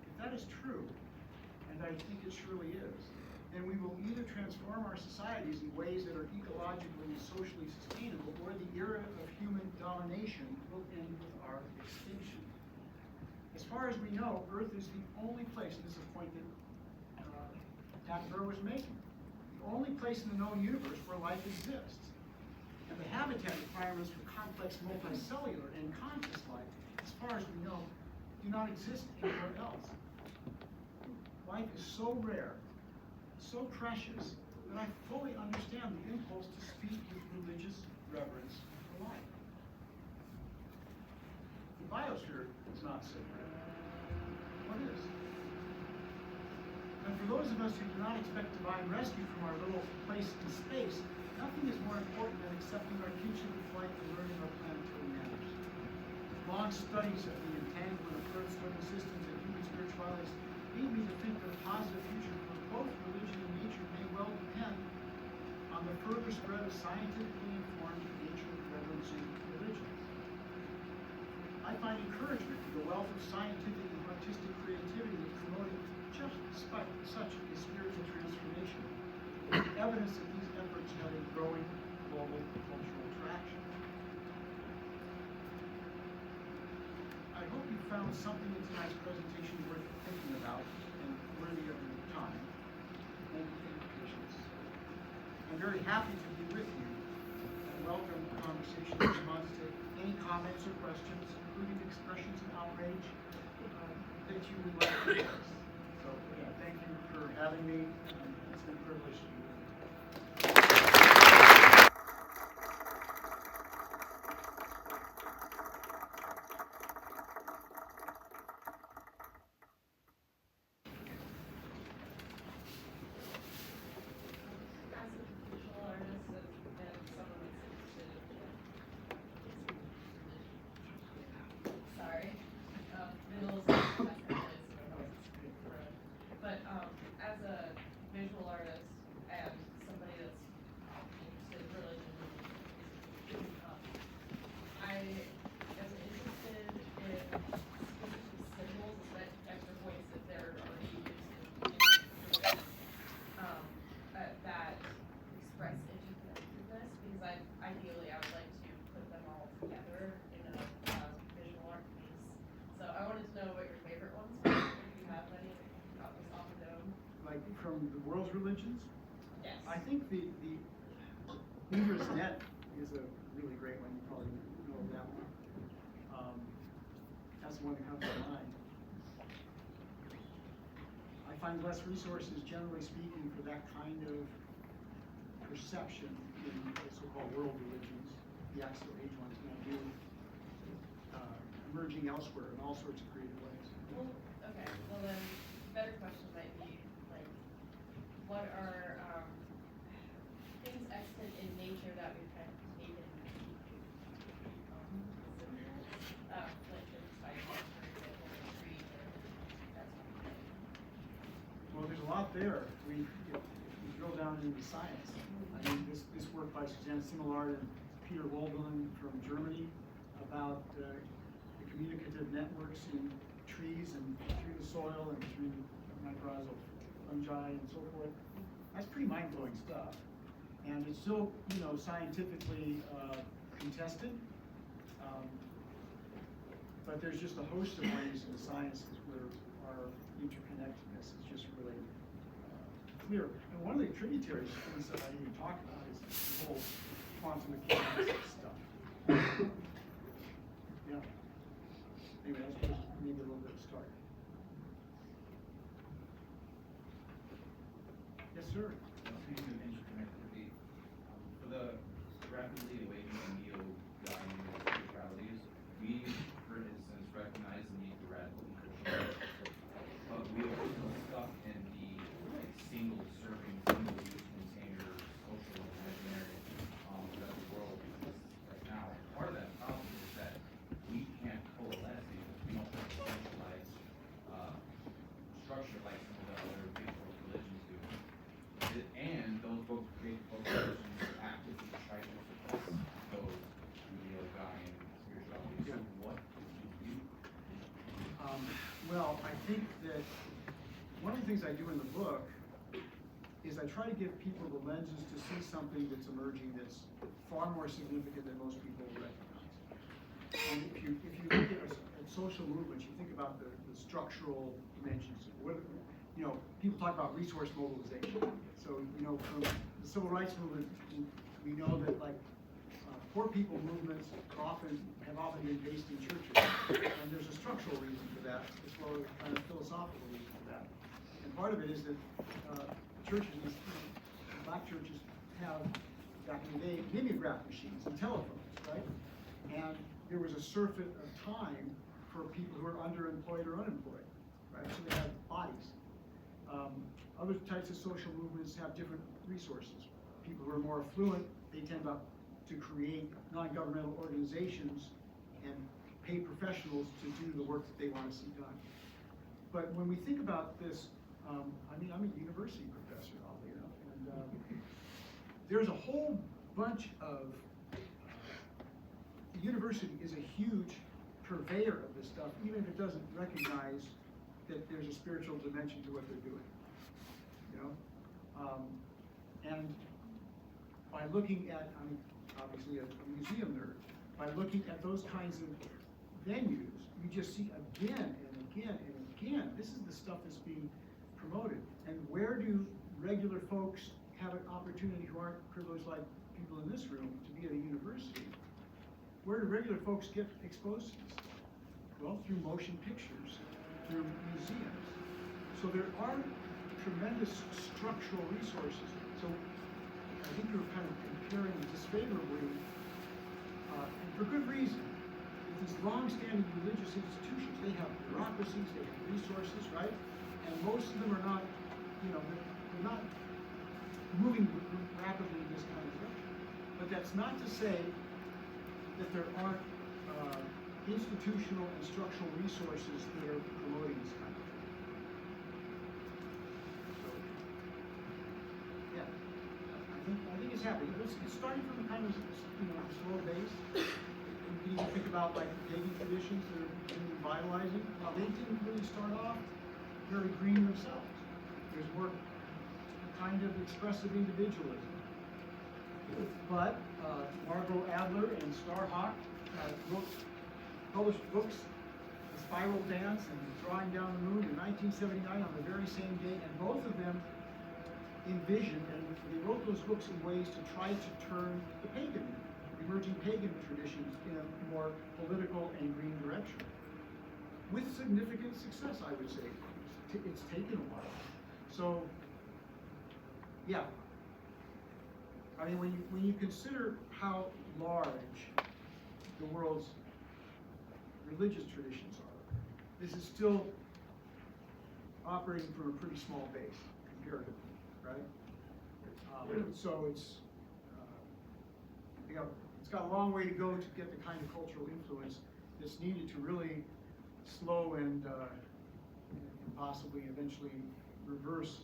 If that is true, and I think it surely is, then we will either transform our societies in ways that are ecologically and socially sustainable, or the era of human domination will end with our extinction. As far as we know, Earth is the only place, and this is a point that Attenborough was making, the only place in the known universe where life exists. And the habitat requirements for complex multicellular and conscious life, as far as we know, do not exist anywhere else. Life is so rare, so precious, that I fully understand the impulse to speak with religious reverence for life. The biosphere is not so rare. What is? And for those of us who do not expect divine rescue from our little place in space, nothing is more important than accepting our kinship with life and learning our planetary manners. Long studies of the entanglement of Earth's living systems and human spiritualities lead me to think that a positive future for both religion and nature may well depend on the further spread of scientifically informed nature-reverencing religions. I find encouragement in the wealth of scientific and artistic creativity that's promoted just despite such a spiritual transformation. Evidence that these efforts have a growing global cultural traction. I hope you found something in tonight's presentation worth thinking about and worthy of your time. Thank you for your patience. I'm very happy to be with you and welcome the conversation in response to any comments or questions, including expressions of outrage that you would like to express. So again, thank you for having me. It's been a privilege to be with you. As a visual artist and somebody that's interested in religion, I am interested in specific symbols that extra points that they're already used in that express interconnectedness, because ideally I would like to put them all together in a visual art piece. So I wanted to know what your favorite ones were, if you have any that you got this off the dome. Like from the world's religions? Yes. I think the Indra's Net is a really great one. You probably know that one. That's the one that comes to mind. I find less resources, generally speaking, for that kind of perception in the so-called world religions, the Axel Age ones, and I do emerging elsewhere in all sorts of creative ways. Well, okay. Well then, better question might be like, what are things extant in nature that we've kind of taken like the sidewalk, for example, or the trees, or that sort of thing? Well, there's a lot there. We drill down into science. I mean, this work by Susanne Simmelard and Peter Wohlbelin from Germany about the communicative networks in trees and through the soil and through mycorrhizal fungi and so forth. That's pretty mind-blowing stuff. And it's still, scientifically contested. But there's just a host of ways in the sciences where our interconnectedness is just really clear. And one of the tributary things that I didn't even talk about is the whole quantum mechanics stuff. Yeah. Anyway, that's just maybe a little bit of a start. Yes, sir. Speaking of interconnectivity, for the rapidly awakening neo-Gaian spiritualities, we, for instance, recognize the need for radical encryption, but we are still stuck in the single-serving, single-use container social imaginary that the world exists right now. And part of that problem is that we can't coalesce because we don't have a centralized structure like some of the other big world religions do. And those big world religions actively try to suppress those neo-Gaian spiritualities. So what did you do? Well, I think that one of the things I do in the book is I try to give people the lenses to see something that's emerging that's far more significant than most people recognize. And if you look at social movements, you think about the structural dimensions. People talk about resource mobilization. So, from the civil rights movement, we know that poor people movements have often been based in churches, and there's a structural reason for that, as well as kind of philosophical reason for that. And part of it is that churches, black churches, have back in the day mimeograph machines and telephones, right? And there was a surfeit of time for people who are underemployed or unemployed, right? So they have bodies. Other types of social movements have different resources. People who are more affluent, they tend to create non-governmental organizations and pay professionals to do the work that they want to see done. But when we think about this, I'm a university professor, oddly enough, and there's a whole bunch of, the university is a huge purveyor of this stuff, even if it doesn't recognize that there's a spiritual dimension to what they're doing, and by looking at, I'm obviously a museum nerd, by looking at those kinds of venues, you just see again and again and again, this is the stuff that's being promoted. And where do regular folks have an opportunity who aren't privileged like people in this room to be at a university? Where do regular folks get exposed to this stuff? Well, through motion pictures, through museums. So there are tremendous structural resources. So I think you're kind of comparing disfavorably, and for good reason. These long-standing religious institutions, they have bureaucracies, they have resources, right? And most of them are not, they're not moving rapidly in this kind of direction. But that's not to say that there aren't institutional and structural resources that are promoting this kind of thing. So, yeah, I think it's happening. It's starting from a kind of, a slow base. You can even think about like pagan traditions that are revitalizing. Now they didn't really start off very green themselves. There's more kind of expressive individualism. But Margot Adler and Starhawk published books, The Spiral Dance and Drawing Down the Moon in 1979 on the very same day, and both of them envisioned, and they wrote those books in ways to try to turn the emerging pagan traditions in a more political and green direction. With significant success, I would say. It's taken a while. So, yeah. I mean, when you consider how large the world's religious traditions are, this is still operating from a pretty small base, comparatively, right? So it's got a long way to go to get the kind of cultural influence that's needed to really slow and possibly eventually reverse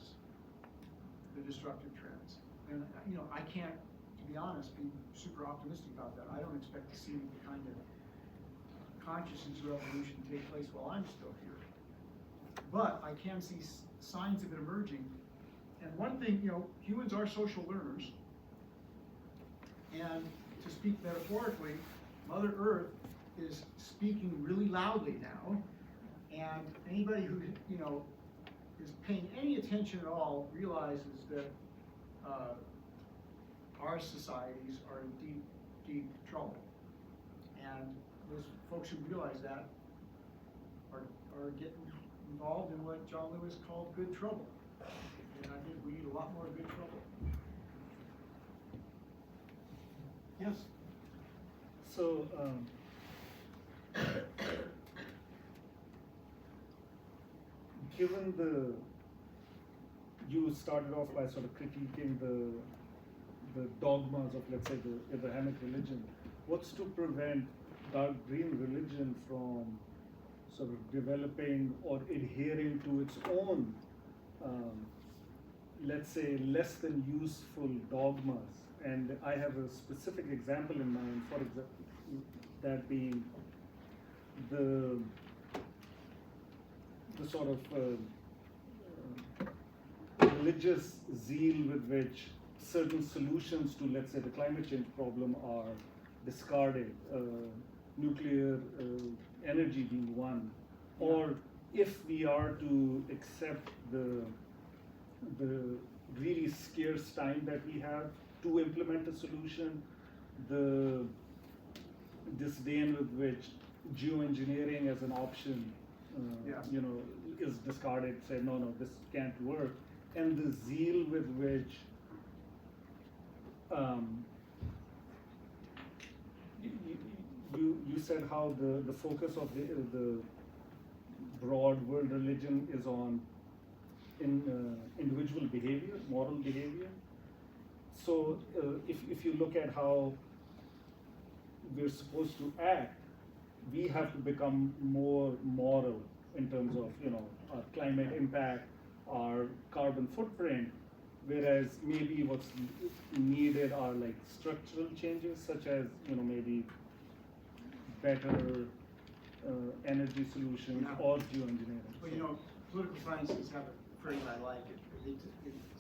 the destructive trends. And I can't, to be honest, be super optimistic about that. I don't expect to see the kind of consciousness revolution take place while I'm still here. But I can see signs of it emerging. And one thing, humans are social learners. And to speak metaphorically, Mother Earth is speaking really loudly now. And anybody who, is paying any attention at all realizes that our societies are in deep, deep trouble. And those folks who realize that are getting involved in what John Lewis called good trouble. And I think we need a lot more good trouble. Yes? So, given you started off by sort of critiquing the dogmas of, let's say, the Abrahamic religion, what's to prevent dark green religion from sort of developing or adhering to its own, let's say, less than useful dogmas? And I have a specific example in mind, for example, that being the sort of religious zeal with which certain solutions to, let's say, the climate change problem are discarded, nuclear energy being one, or if we are to accept the really scarce time that we have to implement a solution, the disdain with which geoengineering as an option, is discarded, say, no, this can't work, and the zeal with which you said how the focus of the broad world religion is on individual behavior, moral behavior. So if you look at how we're supposed to act, we have to become more moral in terms of our climate impact, our carbon footprint, whereas maybe what's needed are like structural changes, such as maybe better energy solutions or geoengineering. Well, political scientists have a phrase I like.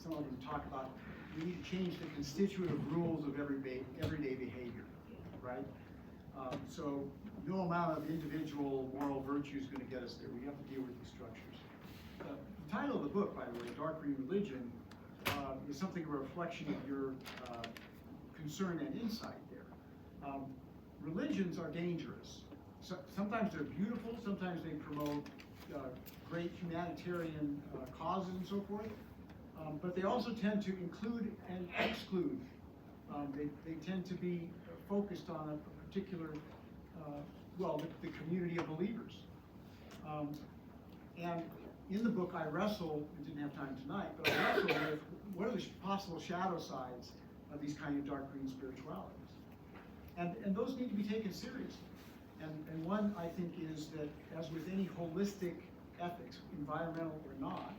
Some of them talk about we need to change the constitutive rules of everyday behavior, right? So no amount of individual moral virtue is going to get us there. We have to deal with these structures. The title of the book, by the way, Dark Green Religion, is something of a reflection of your concern and insight there. Religions are dangerous. So, sometimes they're beautiful, sometimes they promote great humanitarian causes and so forth, but they also tend to include and exclude. They tend to be focused on a particular, the community of believers. And in the book, I wrestle, I didn't have time tonight, but I wrestle with what are the possible shadow sides of these kind of dark green spiritualities. And those need to be taken seriously. And one, I think, is that, as with any holistic ethics, environmental or not,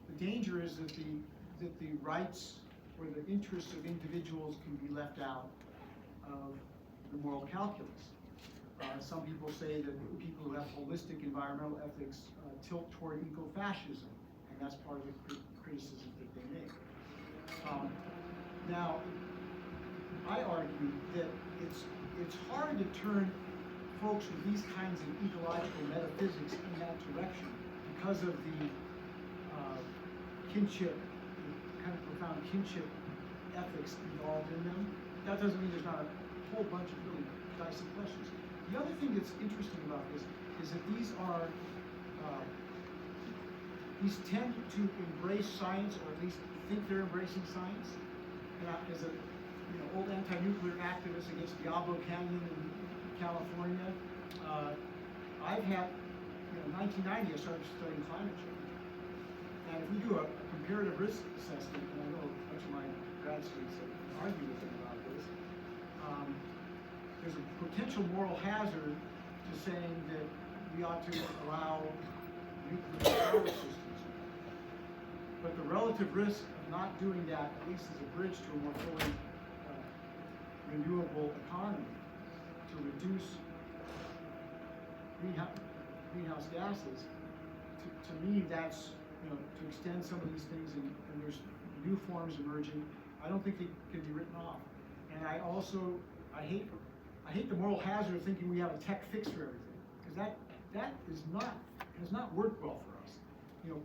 the danger is that the rights or the interests of individuals can be left out of the moral calculus. Some people say that people who have holistic environmental ethics tilt toward eco-fascism, and that's part of the criticism that they make. Now, I argue that it's hard to turn folks with these kinds of ecological metaphysics in that direction because of the kinship, kind of profound kinship ethics involved in them. That doesn't mean there's not a whole bunch of really dicey questions. The other thing that's interesting about this is that these tend to embrace science, or at least think they're embracing science. And as a old anti-nuclear activist against Diablo Canyon in California, I've had, 1990 I started studying climate change. And if we do a comparative risk assessment, and I know a bunch of my grad students have argued with me about this, there's a potential moral hazard to saying that we ought to allow nuclear power systems. But the relative risk of not doing that, at least as a bridge to a more fully renewable economy, to reduce greenhouse gases, to me that's, to extend some of these things, and there's new forms emerging. I don't think they can be written off. And I hate the moral hazard of thinking we have a tech fix for everything, because that has not worked well for us.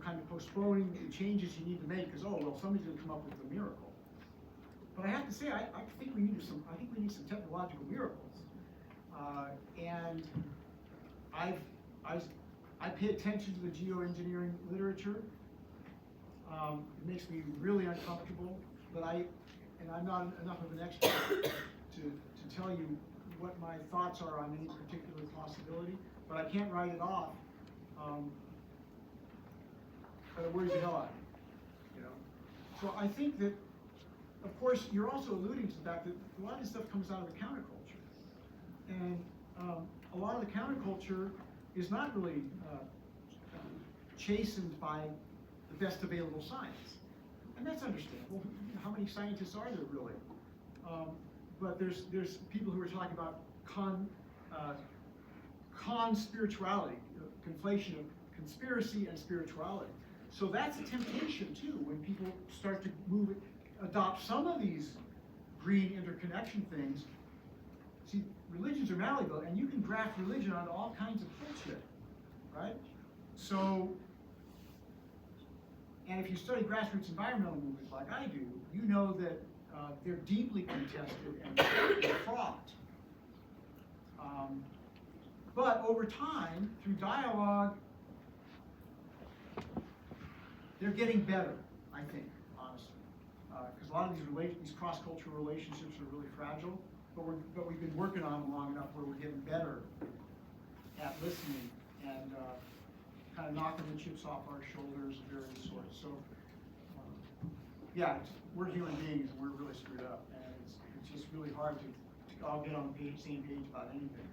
Kind of postponing the changes you need to make because, somebody's going to come up with a miracle. But I have to say, I think we need some technological miracles. And I pay attention to the geoengineering literature. It makes me really uncomfortable, but I'm not enough of an expert to tell you what my thoughts are on any particular possibility, but I can't write it off. But it worries the hell out of me, So I think that, of course, you're also alluding to the fact that a lot of this stuff comes out of the counterculture. And a lot of the counterculture is not really chastened by the best available science. And that's understandable. How many scientists are there really? But there's people who are talking about con-spirituality, conflation of conspiracy and spirituality. So that's a temptation too, when people start to adopt some of these green interconnection things. See, religions are malleable, and you can graft religion onto all kinds of bullshit, right? So, and if you study grassroots environmental movements like I do, you know that they're deeply contested and fraught. But over time, through dialogue, they're getting better, I think, honestly. Because a lot of these cross-cultural relationships are really fragile, but we've been working on them long enough where we're getting better at listening and kind of knocking the chips off our shoulders of various sorts. So, we're human beings and we're really screwed up, and it's just really hard to all get on the same page about anything.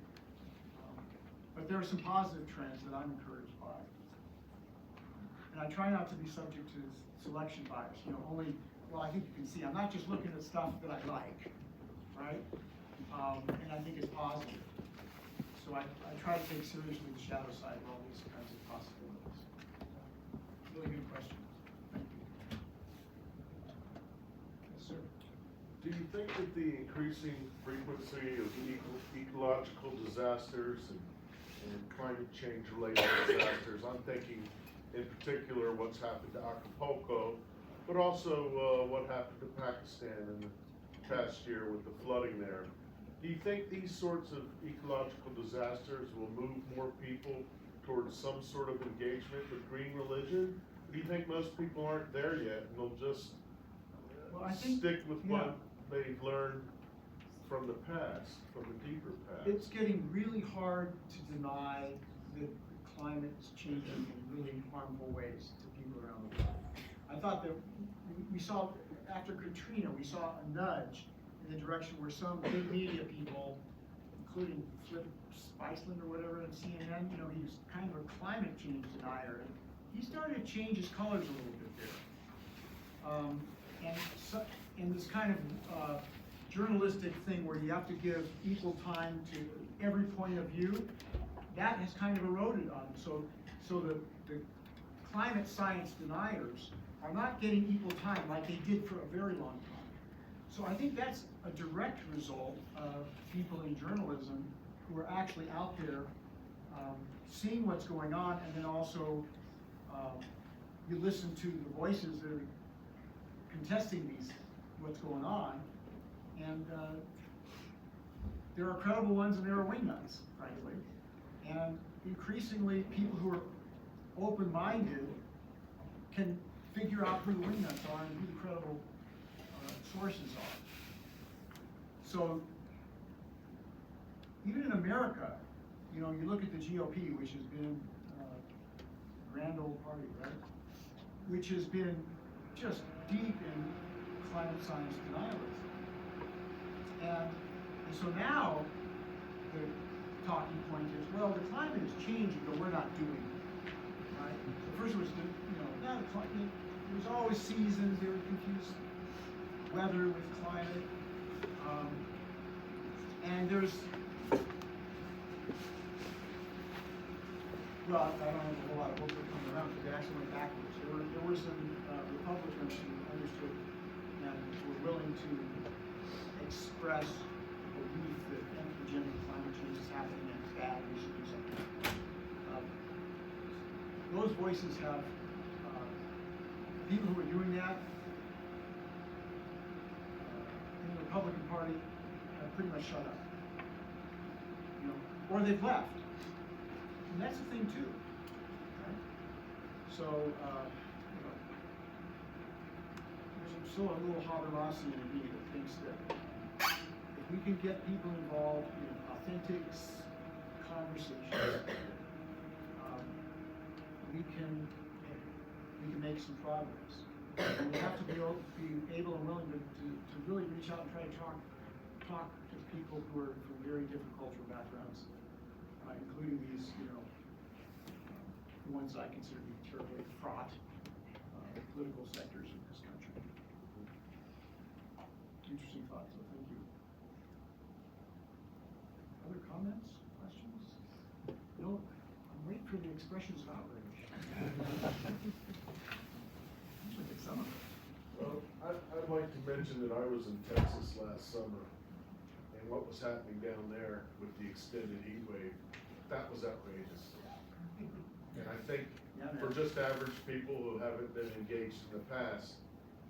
But there are some positive trends that I'm encouraged by. And I try not to be subject to selection bias, I think you can see, I'm not just looking at stuff that I like, right? And I think it's positive. So I try to take seriously the shadow side of all these kinds of possibilities. Really good question. Thank you. Yes, sir. Do you think that the increasing frequency of ecological disasters and and climate change related disasters. I'm thinking in particular what's happened to Acapulco, but also what happened to Pakistan in the past year with the flooding there. Do you think these sorts of ecological disasters will move more people towards some sort of engagement with green religion? Or do you think most people aren't there yet and they'll just stick with what they've learned from the past, from the deeper past? It's getting really hard to deny that climate is changing in really harmful ways to people around the world. I thought that we saw, after Katrina, we saw a nudge in the direction where some big media people, including Flip Spiceland or whatever on CNN, you know, he was kind of a climate change denier. And he started to change his colors a little bit there. And this kind of journalistic thing where you have to give equal time to every point of view, that has kind of eroded on him. So the climate science deniers are not getting equal time like they did for a very long time. So I think that's a direct result of people in journalism who are actually out there seeing what's going on, and then also you listen to the voices that are contesting what's going on, and there are credible ones and there are wingnuts, frankly. And increasingly, people who are open-minded can figure out who the wingnuts are and who the credible sources are. So even in America, you know, you look at the GOP, which has been a grand old party, right? Which has been just deep in climate science denialism. And so now the talking point is, well, the climate is changing, but we're not doing it, right? So first was, there's always seasons, they would confuse weather with climate. And there's, well, I don't have a whole lot of books that come around, because they actually went backwards. There were some Republicans who understood and were willing to express belief that anthropogenic climate change is happening and it's bad, we should do something. Those voices have, people who are doing that in the Republican Party have pretty much shut up. You know, or they've left. And that's the thing too. Right? So, you know, there's still a little Habermasian in me that thinks that if we can get people involved in authentic conversations, we can make some progress. And we have to be able and willing to really reach out and try to talk to people who are from very different cultural backgrounds, including these, you know, ones I consider to be terribly fraught political sectors in this country. Interesting thoughts, so thank you. Other comments, questions? No, I'm waiting for the expressions of outrage. Well, I'd like to mention that I was in Texas last summer, and what was happening down there with the extended heat wave, that was outrageous. And I think for just average people who haven't been engaged in the past,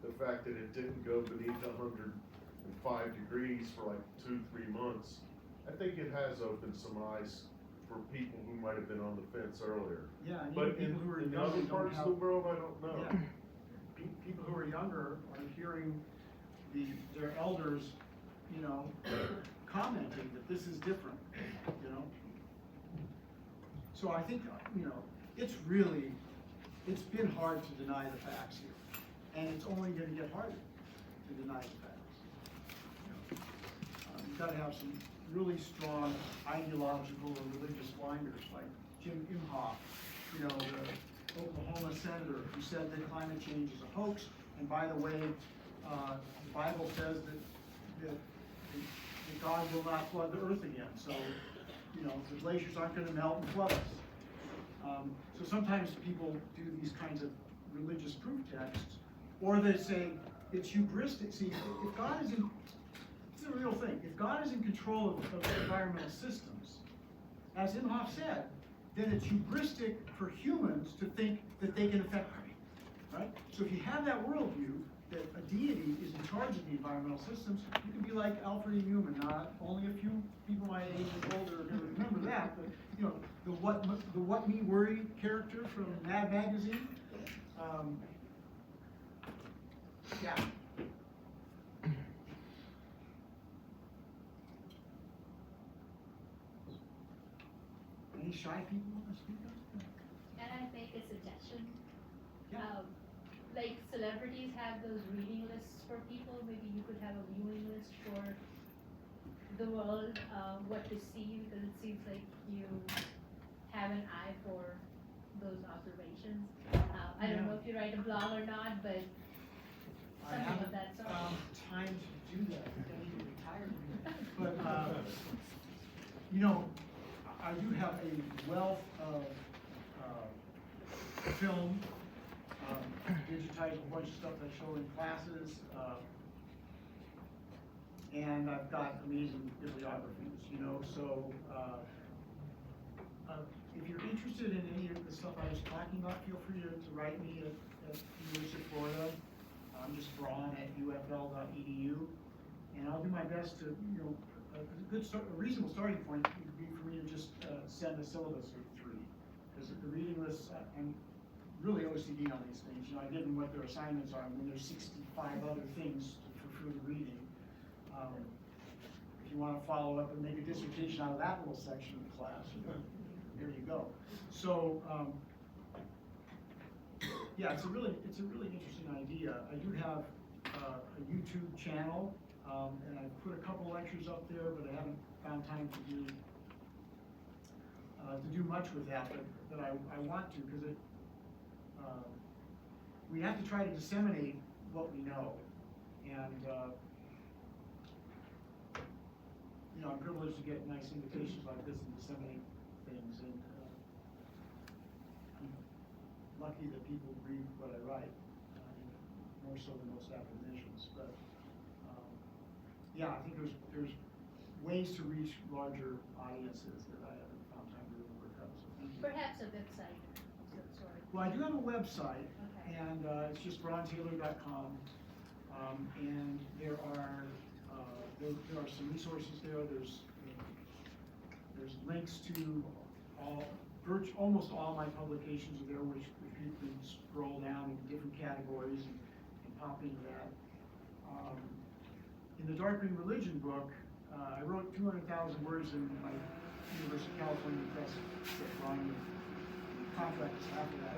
the fact that it didn't go beneath 105 degrees for like 2-3 months, I think it has opened some eyes for people who might have been on the fence earlier. Yeah, and but in other parts of the world, I don't know. Yeah. People who are younger are hearing their elders, you know, commenting that this is different, you know. So I think, you know, it's been hard to deny the facts here, and it's only going to get harder to deny the facts. You know, you've got to have some really strong ideological or religious blinders, like Jim Imhoff, you know, the Oklahoma senator who said that climate change is a hoax, and by the way, the Bible says that God will not flood the earth again, so, you know, the glaciers aren't going to melt and flood us. So sometimes people do these kinds of religious proof texts, or they say it's hubristic. See, if God is it's a real thing. If God is in control of environmental systems, as Imhoff said, then it's hubristic for humans to think that they can affect me, right? So if you have that worldview, that a deity is in charge of the environmental systems, you can be like Alfred E. Newman. Not only a few people my age and older are going to remember that, but you know, the What Me Worry character from Mad Magazine. Yeah. Any shy people want to speak up? Can I make a suggestion? Yeah. Like celebrities have those reading lists for people, maybe you could have a viewing list for the world, what to see, because it seems like you have an eye for those observations. I don't know if you write a blog or not, but I something haven't of that sort. time to do that. I need to retire. But you know, I do have a wealth of film, digitized a bunch of stuff I show in classes, and I've got amazing bibliographies. You know, so if you're interested in any of the stuff I was talking about, feel free to write me at University of Florida. I'm just braun@ufl.edu, and I'll do my best to, you know, a reasonable starting point would be for me to just send a syllabus or 3, because the reading lists, I'm really OCD on these things. You know, I give them what their assignments are, and then there's 65 other things for further reading. If you want to follow up and make a dissertation out of that little section of the class, there you go. So, yeah, it's a really interesting idea. I do have a YouTube channel, and I've put a couple lectures up there, but I haven't found time to do much with that. But I want to, because we have to try to disseminate what we know, and you know, I'm privileged to get nice invitations like this and disseminate things, and I'm lucky that people read what I write, more so than most academicians. But yeah, I think there's ways to reach larger audiences that I haven't found time to really work out. So thank you. Perhaps a website of some sort. Well, I do have a website, Okay. and it's just brauntaylor.com, and there are some resources there. There's links to almost all my publications are there, which you can scroll down in different categories and pop into that. In the Dark Green Religion book, I wrote 200,000 words in my University of California press line. The contract is half of that.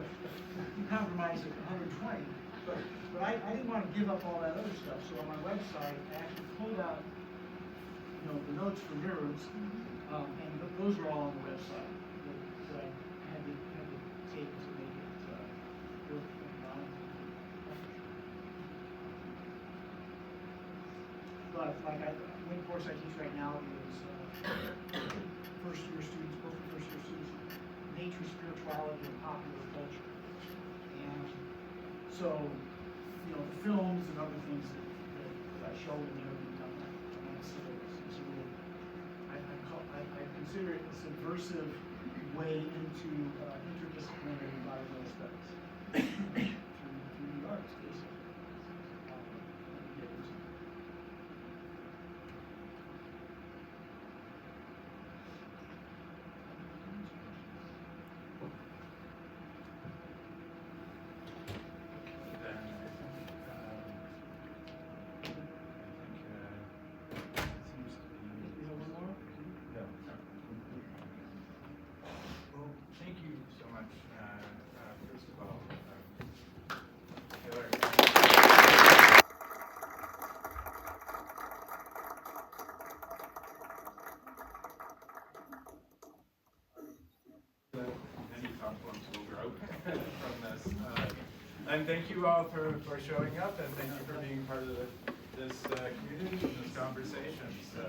You compromise at 120, but I didn't want to give up all that other stuff. So on my website, I actually pulled out, you know, the notes for mirrors, and those are all on the website that I had to take to make it work. But like one course I teach right now is first-year students, both first-year students, nature, spirituality, and popular culture. And so, you know, the films and other things that I show in there become my syllabus. It's a really, I consider it a subversive way into interdisciplinary environmental studies through the arts, basically. Thank you so much. First of all, Taylor. Many compliments will grow from this. And thank you all for showing up, and thank you for being part of this community and this conversation. So,